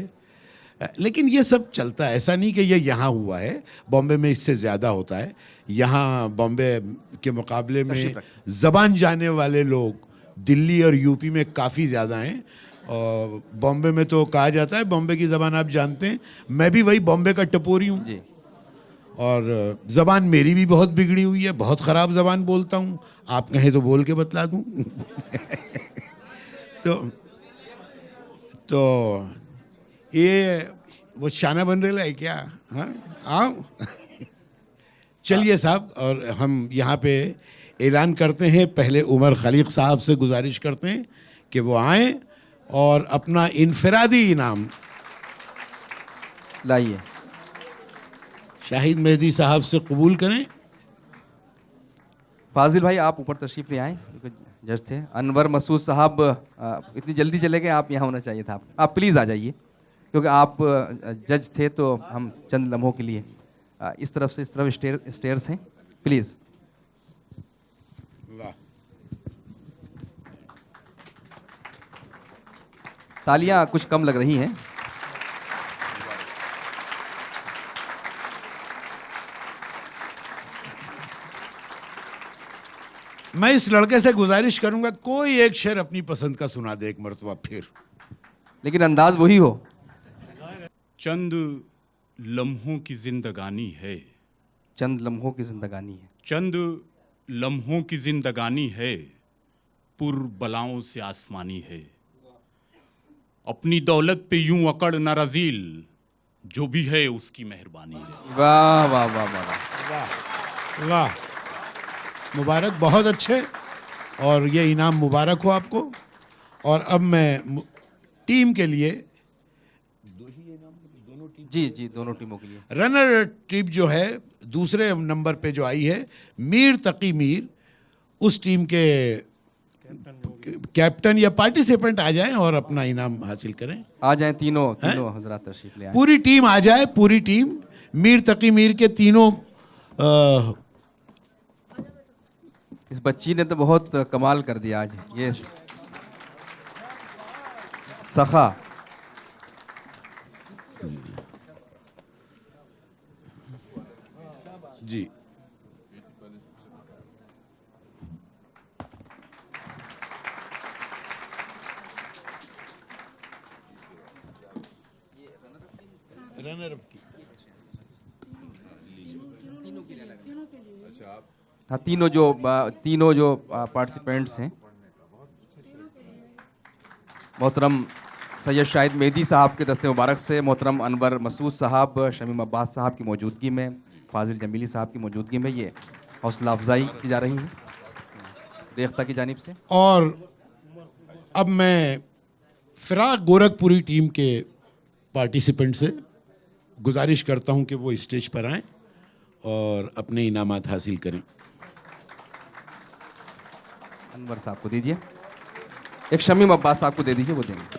लेकिन ये सब चलता है, ऐसा नहीं कि ये यहाँ हुआ है। बॉम्बे में इससे ज़्यादा होता है। यहाँ बॉम्बे के मुकाबले में ज़बान जाने वाले लोग दिल्ली और यूपी में काफ़ी ज़्यादा हैं। और बॉम्बे में तो कहा जाता है बॉम्बे की ज़बान आप जानते हैं, मैं भी वही बॉम्बे का टपोरी हूँ। और ज़बान मेरी भी बहुत बिगड़ी हुई है, बहुत ख़राब ज़बान बोलता हूँ। आप कहें तो बोल के बतला दूँ। तो ये वो शाना बन रहा है क्या? हाँ आओ। चलिए साहब, और हम यहाँ पे ऐलान करते हैं। पहले उमर खलीक साहब से गुजारिश करते हैं कि वो आएँ और अपना इनफरादी इनाम लाइए। शाहिद मेहदी साहब से कबूल करें। फाजिल भाई आप ऊपर तशरीफ़ ले आए, क्योंकि जज थे। अनवर मसूद साहब इतनी जल्दी चले गए, आप यहाँ होना चाहिए था। आप प्लीज़ आ जाइए, क्योंकि आप जज थे। तो हम चंद लम्हों के लिए इस तरफ से इस तरफ स्टेयर्स हैं, प्लीज़। तालियां कुछ कम लग रही हैं। मैं इस लड़के से गुजारिश करूंगा कोई एक शेर अपनी पसंद का सुना दे एक मरतबा फिर, लेकिन अंदाज वही हो। चंद लम्हों की जिंदगानी है, चंद लम्हों की जिंदगानी है, चंद लम्हों की जिंदगानी है, पुर बलाओं से आसमानी है। अपनी दौलत पे यूं अकड़ न रजील, जो भी है उसकी मेहरबानी है। वाह वाह वाह वाह वाह वाह, मुबारक, बहुत अच्छे। और ये इनाम मुबारक हो आपको। और अब मैं टीम के लिए जी जी दोनों टीमों के लिए रनर टीम जो है दूसरे नंबर पे जो आई है मीर तकी मीर, उस टीम के कैप्टन या पार्टिसिपेंट आ जाएं और अपना इनाम हासिल करें। आ जाएं तीनों हजरात तशरीफ ले आएं। पूरी टीम आ जाए, पूरी टीम। मीर तकी मीर के तीनों इस बच्ची ने तो बहुत कमाल कर दिया आज। ये सखा जी, रनर अप की। हाँ, तीनों जो पार्टिसिपेंट्स हैं, मोहतरम सैयद शाहिद मेहदी साहब के दस्ते मुबारक से मोहतरम अनवर मसूद साहब, शमीम अब्बास साहब की मौजूदगी में, फाजिल जमीली साहब की मौजूदगी में ये हौसला अफजाई की जा रही है रेख्ता की जानिब से। और अब मैं फिराक गोरखपुरी टीम के पार्टिसिपेंट से गुजारिश करता हूं कि वो स्टेज पर आएं और अपने इनामात हासिल करें। अनवर साहब को दीजिए, एक शमीम अब्बास साहब को दे दीजिए, वो देंगे।